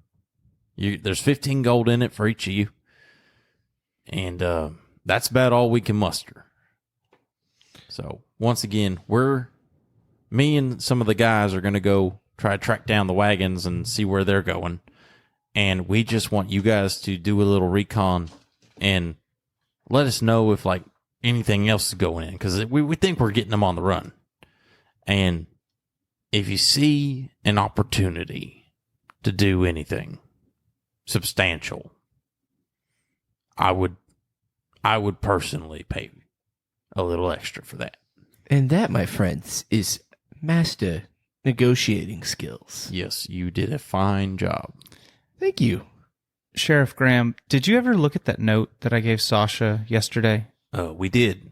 there's 15 gold in it for each of you. And that's about all we can muster. So, once again, me and some of the guys are going to go try to track down the wagons and see where they're going. And we just want you guys to do a little recon and let us know if, like, anything else is going in. Because we think we're getting them on the run. And if you see an opportunity to do anything substantial, I would personally pay a little extra for that. And that, my friends, is master negotiating skills. Yes, you did a fine job. Thank you. Sheriff Graham, did you ever look at that note that I gave Sasha yesterday? We did.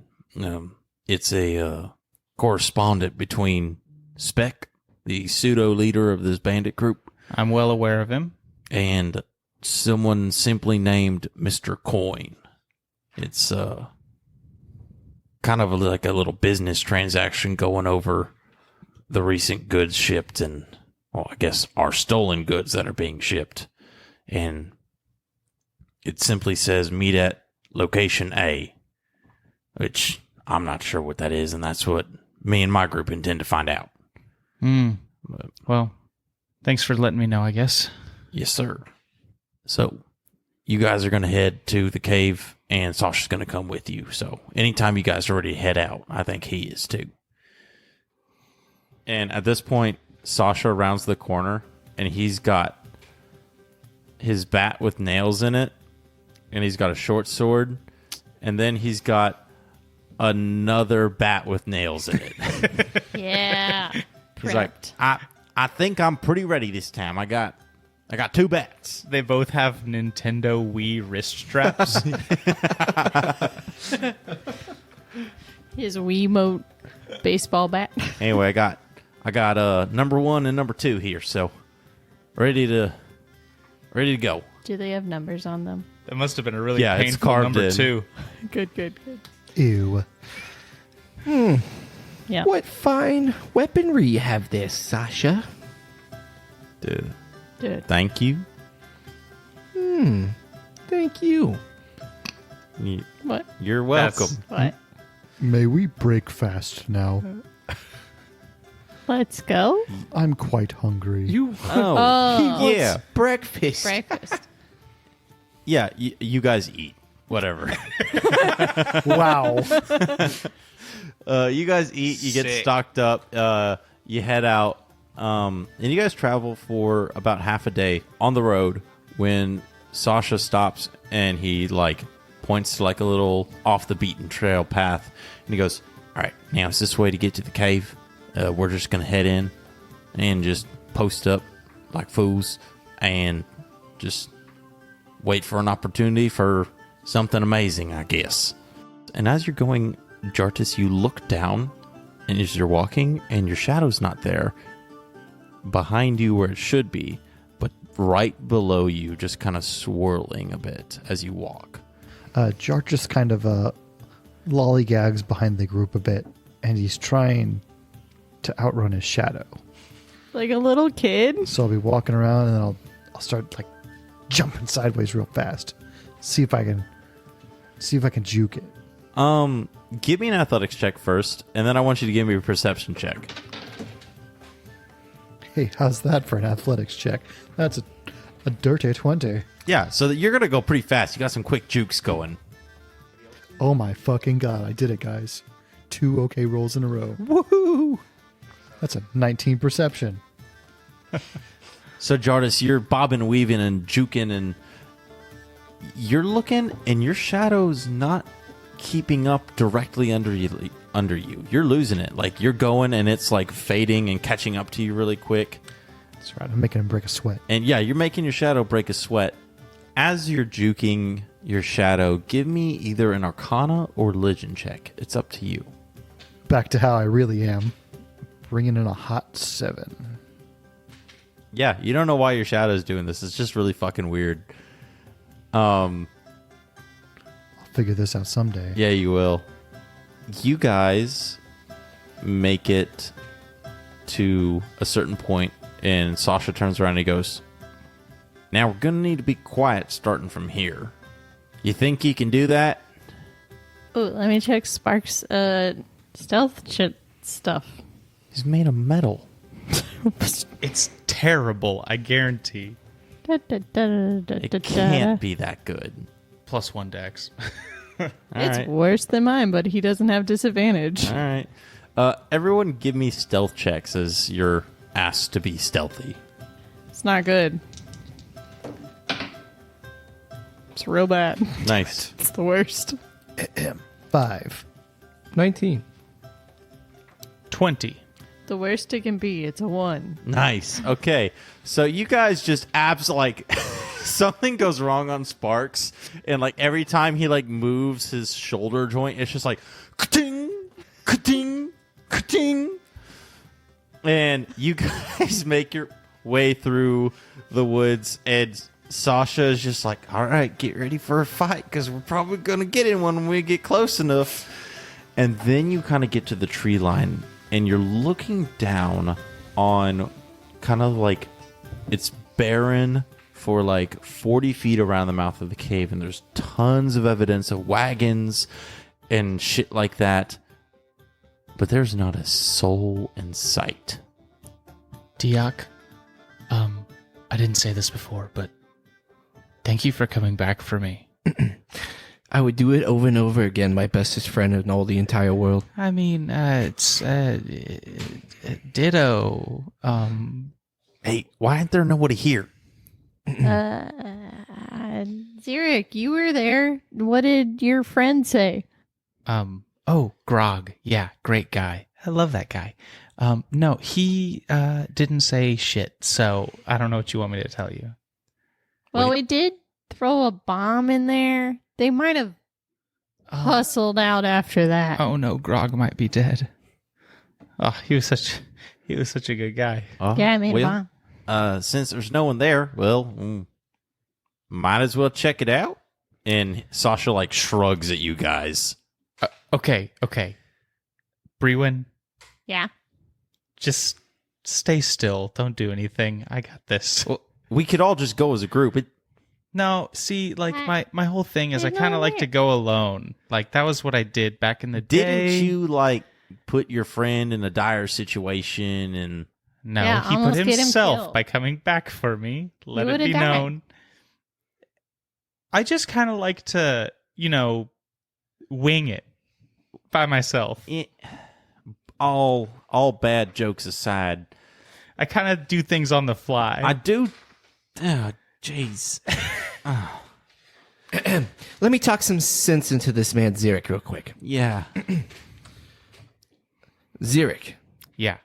It's a correspondent between Spec, the pseudo leader of this bandit group, I'm well aware of him. and someone simply named Mr. Coin. It's kind of like a little business transaction going over the recent goods shipped and, well, I guess our stolen goods that are being shipped. And it simply says meet at location A, which I'm not sure what that is, and that's what me and my group intend to find out. Well, thanks for letting me know, I guess. Yes, sir. So, you guys are going to head to the cave, and Sasha's going to come with you. So, anytime you guys are ready to head out, I think he is too. And at this point, Sasha rounds the corner, and he's got his bat with nails in it, and he's got a short sword, and then he's got another bat with nails in it. Yeah. He's like, I think I'm pretty ready this time. I got 2 bats. They both have Nintendo Wii wrist straps. His Wiimote baseball bat. Anyway, I got number 1 and number 2 here, so ready to go. Do they have numbers on them? That must have been a really Yeah, it's painful carved number in. 2. Good. Ew. Yeah. What fine weaponry you have there, Sasha. Dude, Dude. thank you. Thank you. What? You're welcome. What? May we break fast now? Let's go. I'm quite hungry. You Oh. yeah, breakfast. Breakfast. yeah. You guys eat whatever. Wow. You guys eat. You get Sick. stocked up. You head out, and you guys travel for about half a day on the road. When Sasha stops and he points to a little off the beaten trail path, and he goes, "All right, now is this way to get to the cave? We're just gonna head in and just post up like fools and just wait for an opportunity for something amazing, I guess." And as you're going, Jartis, you look down, and as you're walking, and your shadow's not there behind you where it should be, but right below you, just kind of swirling a bit as you walk. Jar just kind of lollygags behind the group a bit, and he's trying to outrun his shadow. Like a little kid? So I'll be walking around, and then I'll start like jumping sideways real fast. See if I can juke it. Give me an athletics check first, and then I want you to give me a perception check. Hey, how's that for an athletics check? That's a dirty 20. Yeah, so that you're gonna go pretty fast. You got some quick jukes going. Oh my fucking god, I did it, guys. 2 okay rolls in a row. Woohoo! That's a 19 perception. So Jardis, you're bobbing, weaving, and juking, and you're looking, and your shadow's not keeping up directly under you. You're losing it. Like, you're going, and it's like fading and catching up to you really quick. That's right, I'm making him break a sweat. And yeah, you're making your shadow break a sweat. As you're juking your shadow, give me either an Arcana or Religion check. It's up to you. Back to how I really am. Bringing in a hot 7. Yeah, you don't know why your shadow's doing this. It's just really fucking weird. I'll figure this out someday. Yeah, you will. You guys make it to a certain point, and Sasha turns around and he goes, "Now we're going to need to be quiet starting from here. You think you can do that?" Oh, let me check Spark's stealth stuff. He's made of metal. It's terrible, I guarantee. It can't be that good. +1 dex. All It's right. worse than mine, but he doesn't have disadvantage. All right. Everyone give me stealth checks as you're asked to be stealthy. It's not good. It's real bad. Nice. It's the worst. 5. 19. 20. The worst it can be. It's a 1. Nice. Okay. So you guys just like something goes wrong on Sparks, and like every time he like moves his shoulder joint, it's just like ka-ting, ka-ting, ka-ting. And you guys make your way through the woods, and Sasha is just like, "All right, get ready for a fight because we're probably gonna get in one when we get close enough." And then you kind of get to the tree line, and you're looking down on kind of like it's barren for like 40 feet around the mouth of the cave, and there's tons of evidence of wagons and shit like that, but there's not a soul in sight. Deok, I didn't say this before, but thank you for coming back for me. I would do it over and over again, my bestest friend in all the entire world. I mean, it's ditto. Hey, why ain't there nobody here? Zurich, you were there. What did your friend say? Oh, Grog. Yeah, great guy. I love that guy. No, he didn't say shit, so I don't know what you want me to tell you. Well, we did throw a bomb in there. They might have hustled out after that. Oh no, Grog might be dead. Oh, he was such a good guy. Yeah, I made a bomb. Since there's no one there, well, might as well check it out. And Sasha like shrugs at you guys. Okay. Brewin, Yeah. just stay still. Don't do anything. I got this. Well, we could all just go as a group. No, see, like my whole thing is I There's kind no of like way. to go alone. Like that was what I did back in the day. Didn't you like put your friend in a dire situation? And No, Yeah, he put almost get him himself killed. by coming back for me. Let it would've be died. known. I just kind of like to, wing it by myself. all bad jokes aside, I kind of do things on the fly. I do. Oh, jeez. Let me talk some sense into this man, Zurich, real quick. Yeah. Zurich, Yeah.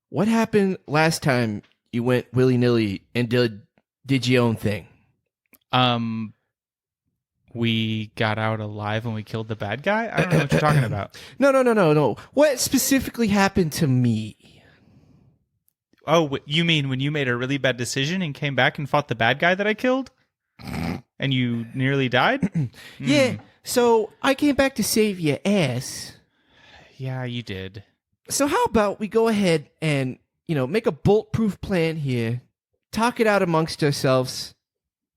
what happened last time you went willy-nilly and did your own thing? We got out alive when we killed the bad guy? I don't know what you're talking about. No. What specifically happened to me? Oh, you mean when you made a really bad decision and came back and fought the bad guy that I killed? And you nearly died? Yeah, So I came back to save your ass. Yeah, you did. So how about we go ahead and, make a bulletproof plan here, talk it out amongst ourselves,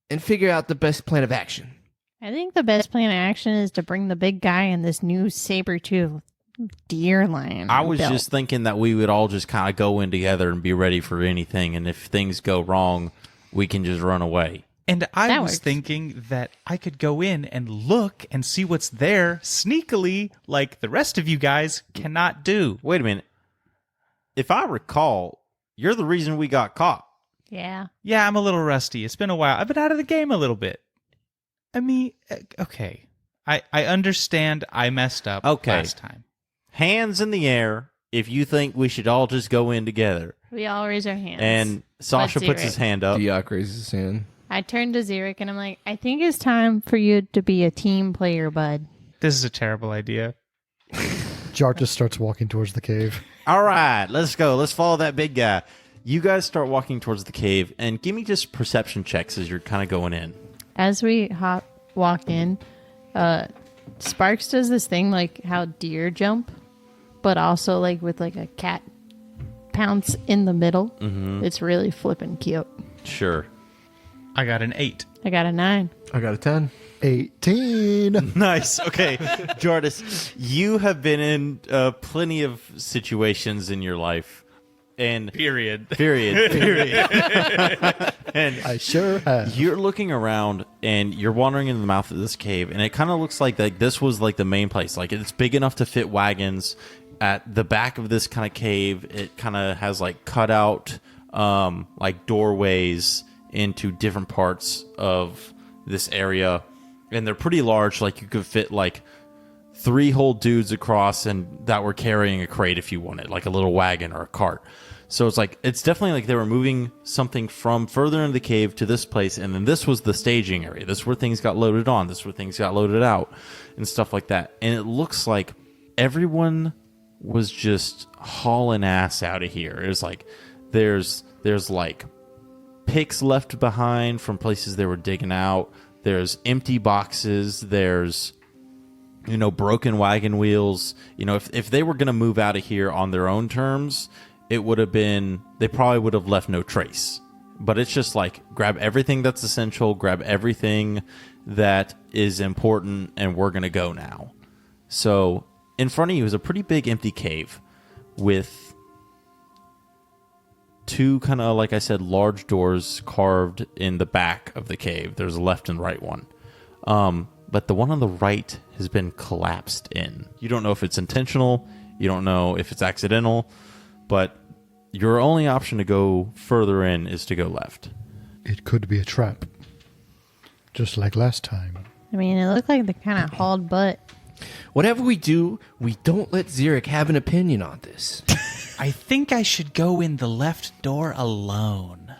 and figure out the best plan of action. I think the best plan of action is to bring the big guy and this new saber-tooth deer lion. I was built. just thinking that we would all just kind of go in together and be ready for anything, and if things go wrong, we can just run away. And I That was works. thinking that I could go in and look and see what's there sneakily, like the rest of you guys cannot do. Wait a minute. If I recall, you're the reason we got caught. Yeah. Yeah, I'm a little rusty. It's been a while. I've been out of the game a little bit. I mean, okay. I understand I messed up Okay. last time. Hands in the air if you think we should all just go in together. We all raise our hands. And Sasha Let's puts hear his it. hand up. Deok raises his hand. I turn to Xeric and I'm like, I think it's time for you to be a team player, bud. This is a terrible idea. Jar just starts walking towards the cave. All right, let's go. Let's follow that big guy. You guys start walking towards the cave, and give me just perception checks as you're kind of going in. As we walk in, Sparks does this thing like how deer jump, but also like with like a cat pounce in the middle. Mm-hmm. It's really flippin' cute. Sure. I got an 8. I got a 9. I got a 10. 18. Nice. Okay. Jardis, you have been in plenty of situations in your life. And Period. period. And I sure have. you're looking around and you're wandering into the mouth of this cave, and it kind of looks like this was like the main place. Like it's big enough to fit wagons. At the back of this kind of cave, it kind of has like cut out like doorways into different parts of this area, and they're pretty large. Like you could fit like 3 whole dudes across, and that were carrying a crate if you wanted, like a little wagon or a cart. So it's definitely like they were moving something from further into the cave to this place, and then this was the staging area. This is where things got loaded on. This is where things got loaded out, and stuff like that. And it looks like everyone was just hauling ass out of here. It was like there's like picks left behind from places they were digging out. There's empty boxes. There's broken wagon wheels. If they were going to move out of here on their own terms, it would have been, they probably would have left no trace. But it's just like, grab everything that's essential, grab everything that is important, and we're going to go now. So in front of you is a pretty big empty cave with 2 kind of, like I said, large doors carved in the back of the cave. There's a left and right one. But the one on the right has been collapsed in. You don't know if it's intentional. You don't know if it's accidental. But your only option to go further in is to go left. It could be a trap. Just like last time. I mean, it looked like they kind of hauled butt. Whatever we do, we don't let Xeric have an opinion on this. I think I should go in the left door alone.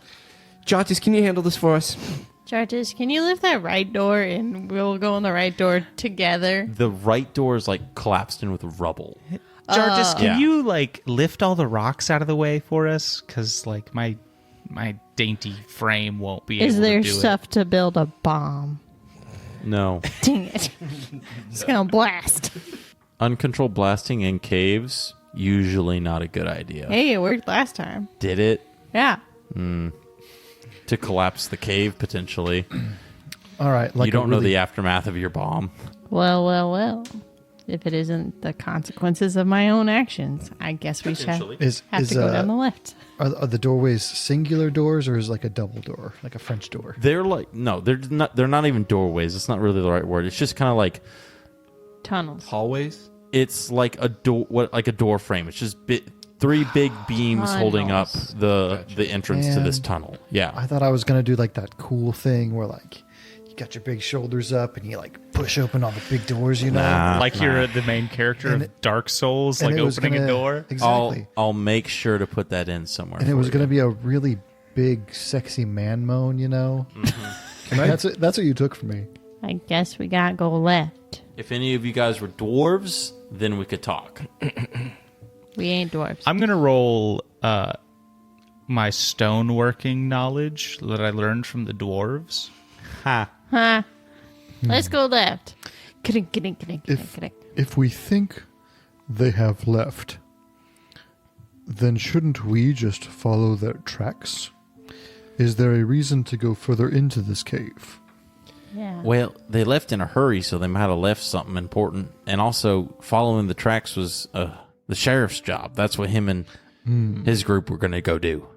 Jotis, can you handle this for us? Jartis, can you lift that right door and we'll go in the right door together? The right door is like collapsed in with rubble. Jartis, can Yeah. you like lift all the rocks out of the way for us? Because like my dainty frame won't be Is able there to do stuff to build a bomb? No. Dang it. It's going to blast. Uncontrolled blasting in caves, usually not a good idea. Hey, it worked last time. Did it? Yeah. To collapse the cave, potentially. All right. Like you don't a know really- the aftermath of your bomb. Well. If it isn't the consequences of my own actions, I guess we shall Is have to go down the left. are the doorways singular doors, or is it like a double door, like a French door? They're like, no, they're not. They're not even doorways. It's not really the right word. It's just kind of like, Tunnels. Hallways? it's like a door, like a door frame. It's just 3 big beams holding up Tunnels. the entrance to this Man. tunnel. Yeah. I thought I was gonna do like that cool thing where like you got your big shoulders up and you like push open all the big doors, you know? Nah. Like you're the main character And of Dark Souls, And like it was opening a gonna- door. Exactly. I'll make sure to put that in somewhere. And it was for gonna you. be a really big, sexy man moan, you know? That's what you took from me. I guess we got to go left. If any of you guys were dwarves, then we could talk. We ain't dwarves. I'm gonna roll my stoneworking knowledge that I learned from the dwarves. Ha. Huh? Let's go left. If we think they have left, then shouldn't we just follow their tracks? Is there a reason to go further into this cave? Yeah. Well, they left in a hurry, so they might have left something important. And also, following the tracks was the sheriff's job. That's what him and his group were going to go do.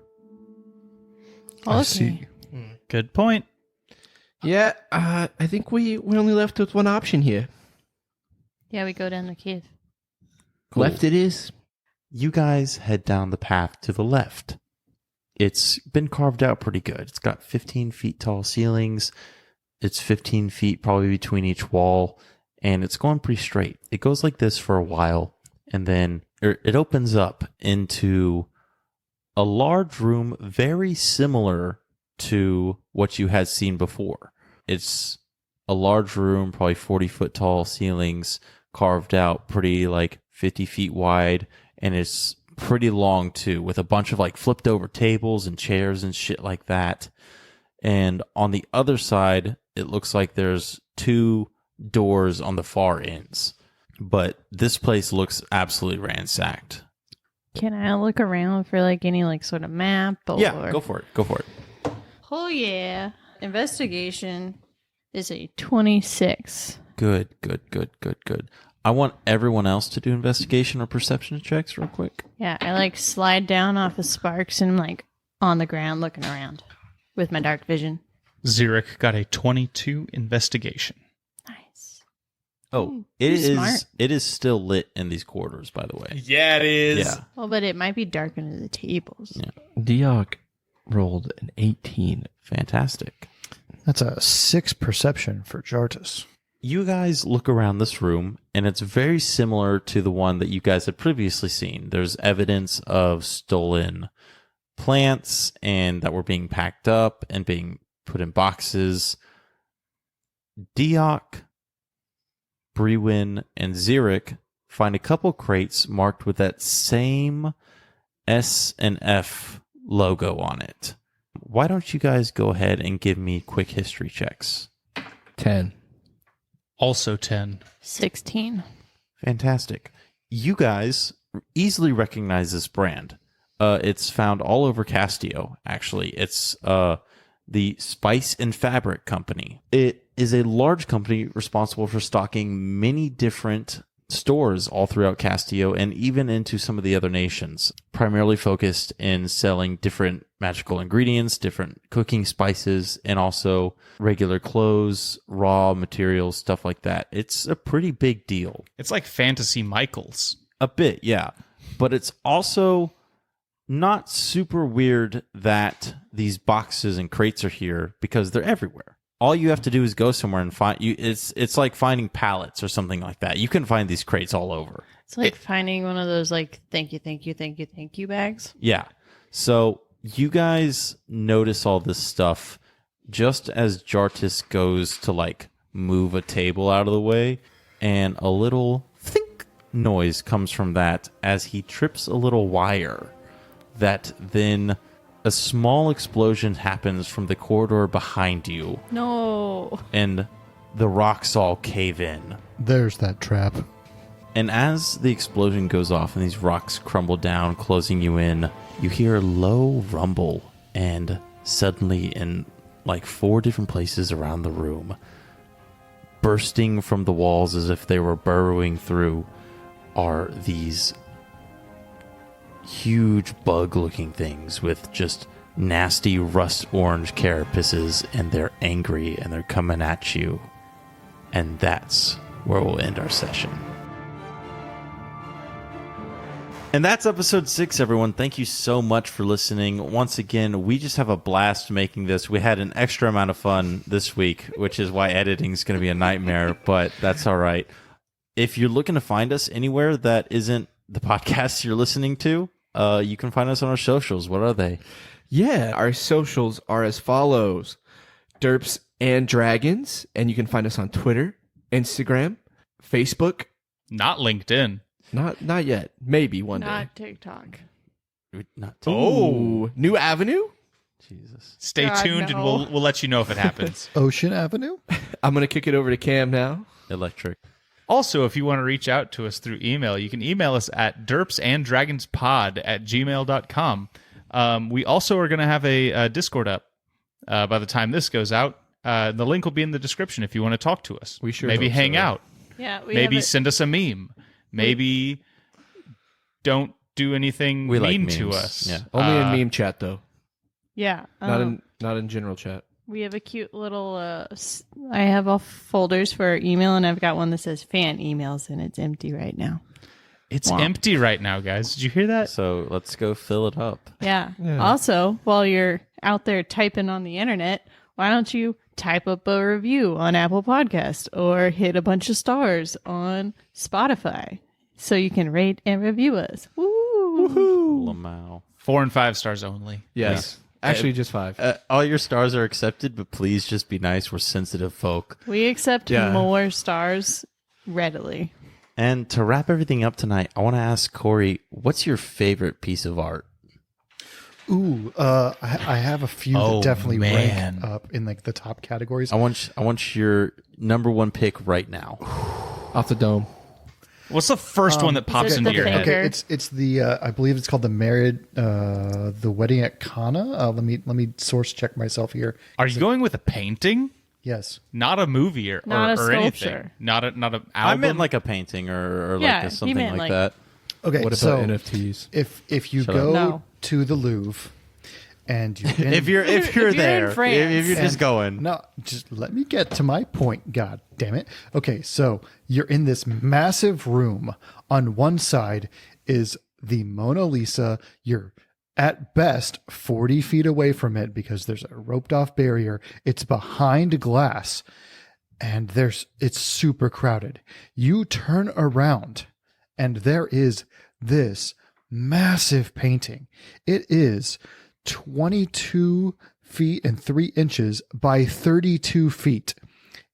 I see. Good point. Yeah, I think we only left with one option here. Yeah, we go down the cave. Cool. Left it is. You guys head down the path to the left. It's been carved out pretty good. It's got 15 feet tall ceilings. It's 15 feet probably between each wall, and it's going pretty straight. It goes like this for a while, and then it opens up into a large room very similar to what you had seen before. It's a large room, probably 40-foot tall ceilings, carved out pretty like 50 feet wide, and it's pretty long too, with a bunch of like flipped over tables and chairs and shit like that. And on the other side, it looks like there's 2 doors on the far ends. But this place looks absolutely ransacked. Can I look around for like any like sort of map? Or... Yeah, go for it. Go for it. Oh yeah. Investigation is a 26. Good. I want everyone else to do investigation or perception checks real quick. Yeah, I like slide down off of Sparks and I'm like on the ground looking around with my dark vision. Zurich got a 22 investigation. Nice. Oh, you're smart. it is still lit in these corridors, by the way. Yeah, it is. Yeah. Well, but it might be dark under the tables. Yeah. Deok rolled an 18. Fantastic. That's a 6 perception for Jartus. You guys look around this room, and it's very similar to the one that you guys had previously seen. There's evidence of stolen plants and that were being packed up and being put in boxes. Deok, Brewin, and Zurich find a couple crates marked with that same S and F logo on it. Why don't you guys go ahead and give me quick history checks? 10. Also 10. 16. Fantastic. You guys easily recognize this brand. It's found all over Castillo, actually. It's the Spice and Fabric Company. It is a large company responsible for stocking many different stores all throughout Castillo and even into some of the other nations, primarily focused in selling different magical ingredients, different cooking spices, and also regular clothes, raw materials, stuff like that. It's a pretty big deal. It's like Fantasy Michaels. A bit, yeah. But it's also not super weird that these boxes and crates are here because they're everywhere. All you have to do is go somewhere and find you. It's like finding pallets or something like that. You can find these crates all over. It's like finding one of those like thank you bags. Yeah. So you guys notice all this stuff just as Jartus goes to like move a table out of the way, and a little think noise comes from that as he trips a little wire. That then a small explosion happens from the corridor behind you, No. and the rocks all cave in. There's that trap. And as the explosion goes off and these rocks crumble down, closing you in, you hear a low rumble, and suddenly in like 4 different places around the room, bursting from the walls as if they were burrowing through, are these huge bug-looking things with just nasty rust orange carapaces, and they're angry and they're coming at you. And that's where we'll end our session. And that's episode 6, everyone. Thank you so much for listening. Once again, we just have a blast making this. We had an extra amount of fun this week, which is why editing is going to be a nightmare, but that's all right. If you're looking to find us anywhere that isn't the podcast you're listening to, you can find us on our socials. What are they? Yeah, our socials are as follows. Derps and Dragons, and you can find us on Twitter, Instagram, Facebook. Not LinkedIn. Not yet. Maybe one day. Not TikTok. Not Oh, new avenue? Jesus. Stay God, tuned, no. and we'll let you know if it happens. Ocean Avenue? I'm going to kick it over to Cam now. electric. Also, if you want to reach out to us through email, you can email us at derpsanddragonspod@gmail.com. We also are going to have a Discord up by the time this goes out. The link will be in the description if you want to talk to us. We sure maybe hope hang so. out. Yeah, Maybe send us a meme. Maybe don't do anything We like mean to memes. us. Yeah. Only in meme chat though. Yeah. Not in general chat. We have a cute little. I have all folders for our email, and I've got one that says fan emails, and it's empty right now. It's Wow. empty right now, guys. Did you hear that? So let's go fill it up. Yeah. Yeah. Also, while you're out there typing on the internet, why don't you type up a review on Apple Podcast or hit a bunch of stars on Spotify so you can rate and review us? Woo! Lamau. 4 and 5 stars only. Yes. Actually, just 5. All your stars are accepted, but please just be nice. We're sensitive folk. We accept Yeah. more stars readily. And to wrap everything up tonight, I want to ask Corey, what's your favorite piece of art? Ooh, I have a few Oh, that definitely man. rank up in like the top categories. I want your number one pick right now. Off the dome. What's the first one that pops it into the your head? finger? Okay, it's the I believe it's called the wedding at Kana. Let me source check myself here. Are you going with a painting? Yes. Not a movie or Not a or anything. sculpture. Not an album. I meant like a painting or Yeah, like he a, something meant like like- that. Okay, What about so NFTs? if you Shut go up. No. to the Louvre and you're in, If you're you're in there, France. if you're just And- going, No, just let me get to my point. God damn it. Okay, so you're in this massive room. On one side is the Mona Lisa. You're at best 40 feet away from it because there's a roped off barrier. It's behind glass and it's super crowded. You turn around and there is this massive painting. It is 22 feet and 3 inches by 32 feet.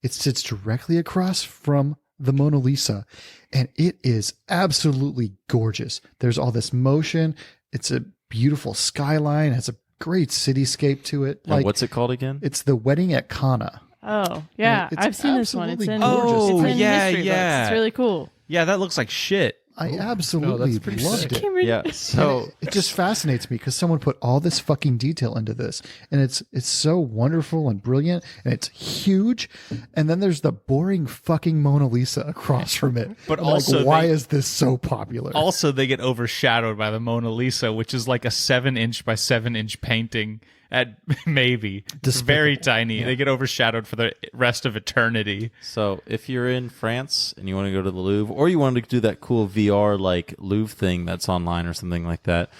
It sits directly across from the Mona Lisa, and it is absolutely gorgeous. There's all this motion. It's a beautiful skyline, has a great cityscape to it. and what's it called again? It's the wedding at Kana. Oh, yeah. It's I've seen this one. It's in, absolutely gorgeous. it's in yeah, history yeah. books. It's really cool. Yeah, that looks like shit. I absolutely that's pretty loved sick. it. Yeah. So It just fascinates me because someone put all this fucking detail into this, and it's so wonderful and brilliant, and it's huge. And then there's the boring fucking Mona Lisa across from it. But I'm also like, why they- is this so popular? Also, they get overshadowed by the Mona Lisa, which is like a 7-inch by 7-inch painting at maybe. It's very tiny. They get overshadowed for the rest of eternity. So if you're in France and you want to go to the Louvre, or you want to do that cool VR like Louvre thing that's online or something like that,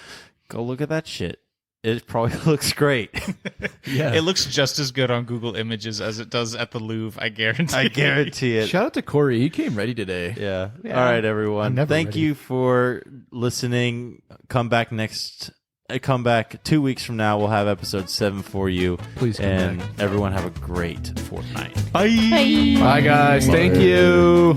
go look at that shit. It probably looks great. Yeah. It looks just as good on Google Images as it does at the Louvre. I guarantee. I guarantee it. Shout out to Corey. He came ready today. Yeah. Yeah. All right, I'm everyone. never Thank ready. you for listening. Come back 2 weeks from now. We'll have episode 7 for you. Please come and back. everyone have a great fortnight. Bye. Bye, guys. Thank you.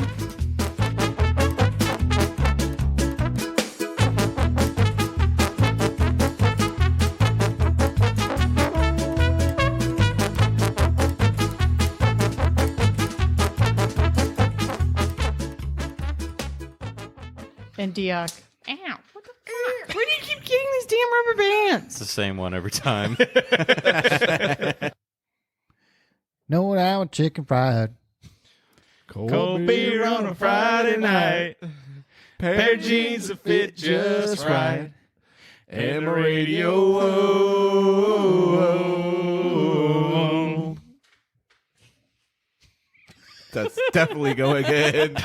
And Deok. Ow. What the fuck? Where do you keep getting these damn rubber bands? It's the same one every time. No doubt, chicken fried. Cold beer on a Friday night. Pair of jeans that fit just right. And the radio. That's definitely going in.